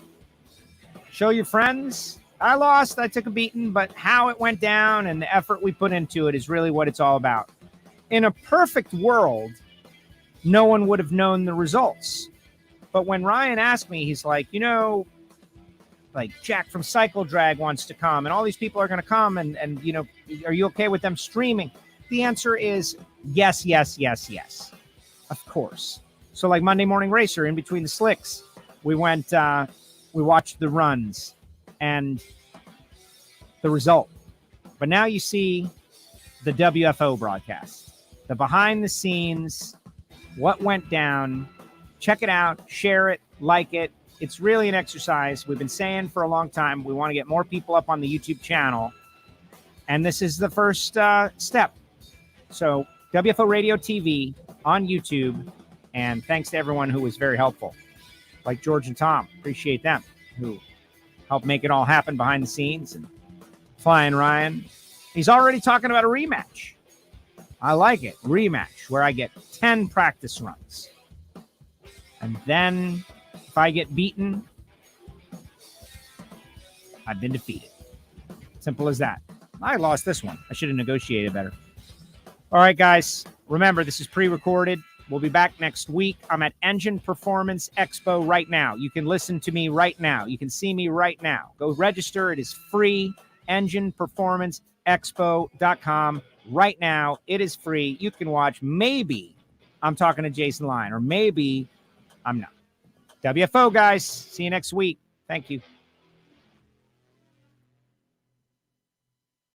show your friends. I lost, I took a beating, but how it went down and the effort we put into it is really what it's all about. In a perfect world, no one would have known the results. But when Ryan asked me, he's like, like Jack from Cycle Drag wants to come and all these people are going to come and are you okay with them streaming? The answer is yes, yes, yes, yes. Of course. So like Monday Morning Racer in between the slicks, we went, we watched the runs and the result. But now you see the WFO broadcast, the behind the scenes, what went down. Check it out, share it, like it. It's really an exercise. We've been saying for a long time, we want to get more people up on the YouTube channel. And this is the first step. So WFO Radio TV on YouTube. And thanks to everyone who was very helpful. Like George and Tom. Appreciate them who helped make it all happen behind the scenes. And Flying Ryan. He's already talking about a rematch. I like it. Rematch where I get 10 practice runs. And then if I get beaten, I've been defeated. Simple as that. I lost this one. I should have negotiated better. All right, guys. Remember, this is pre-recorded. We'll be back next week. I'm at Engine Performance Expo right now. You can listen to me right now. You can see me right now. Go register. It is free. EnginePerformanceExpo.com. Right now, it is free. You can watch. Maybe I'm talking to Jason Lyon, or maybe I'm not. WFO, guys. See you next week. Thank you.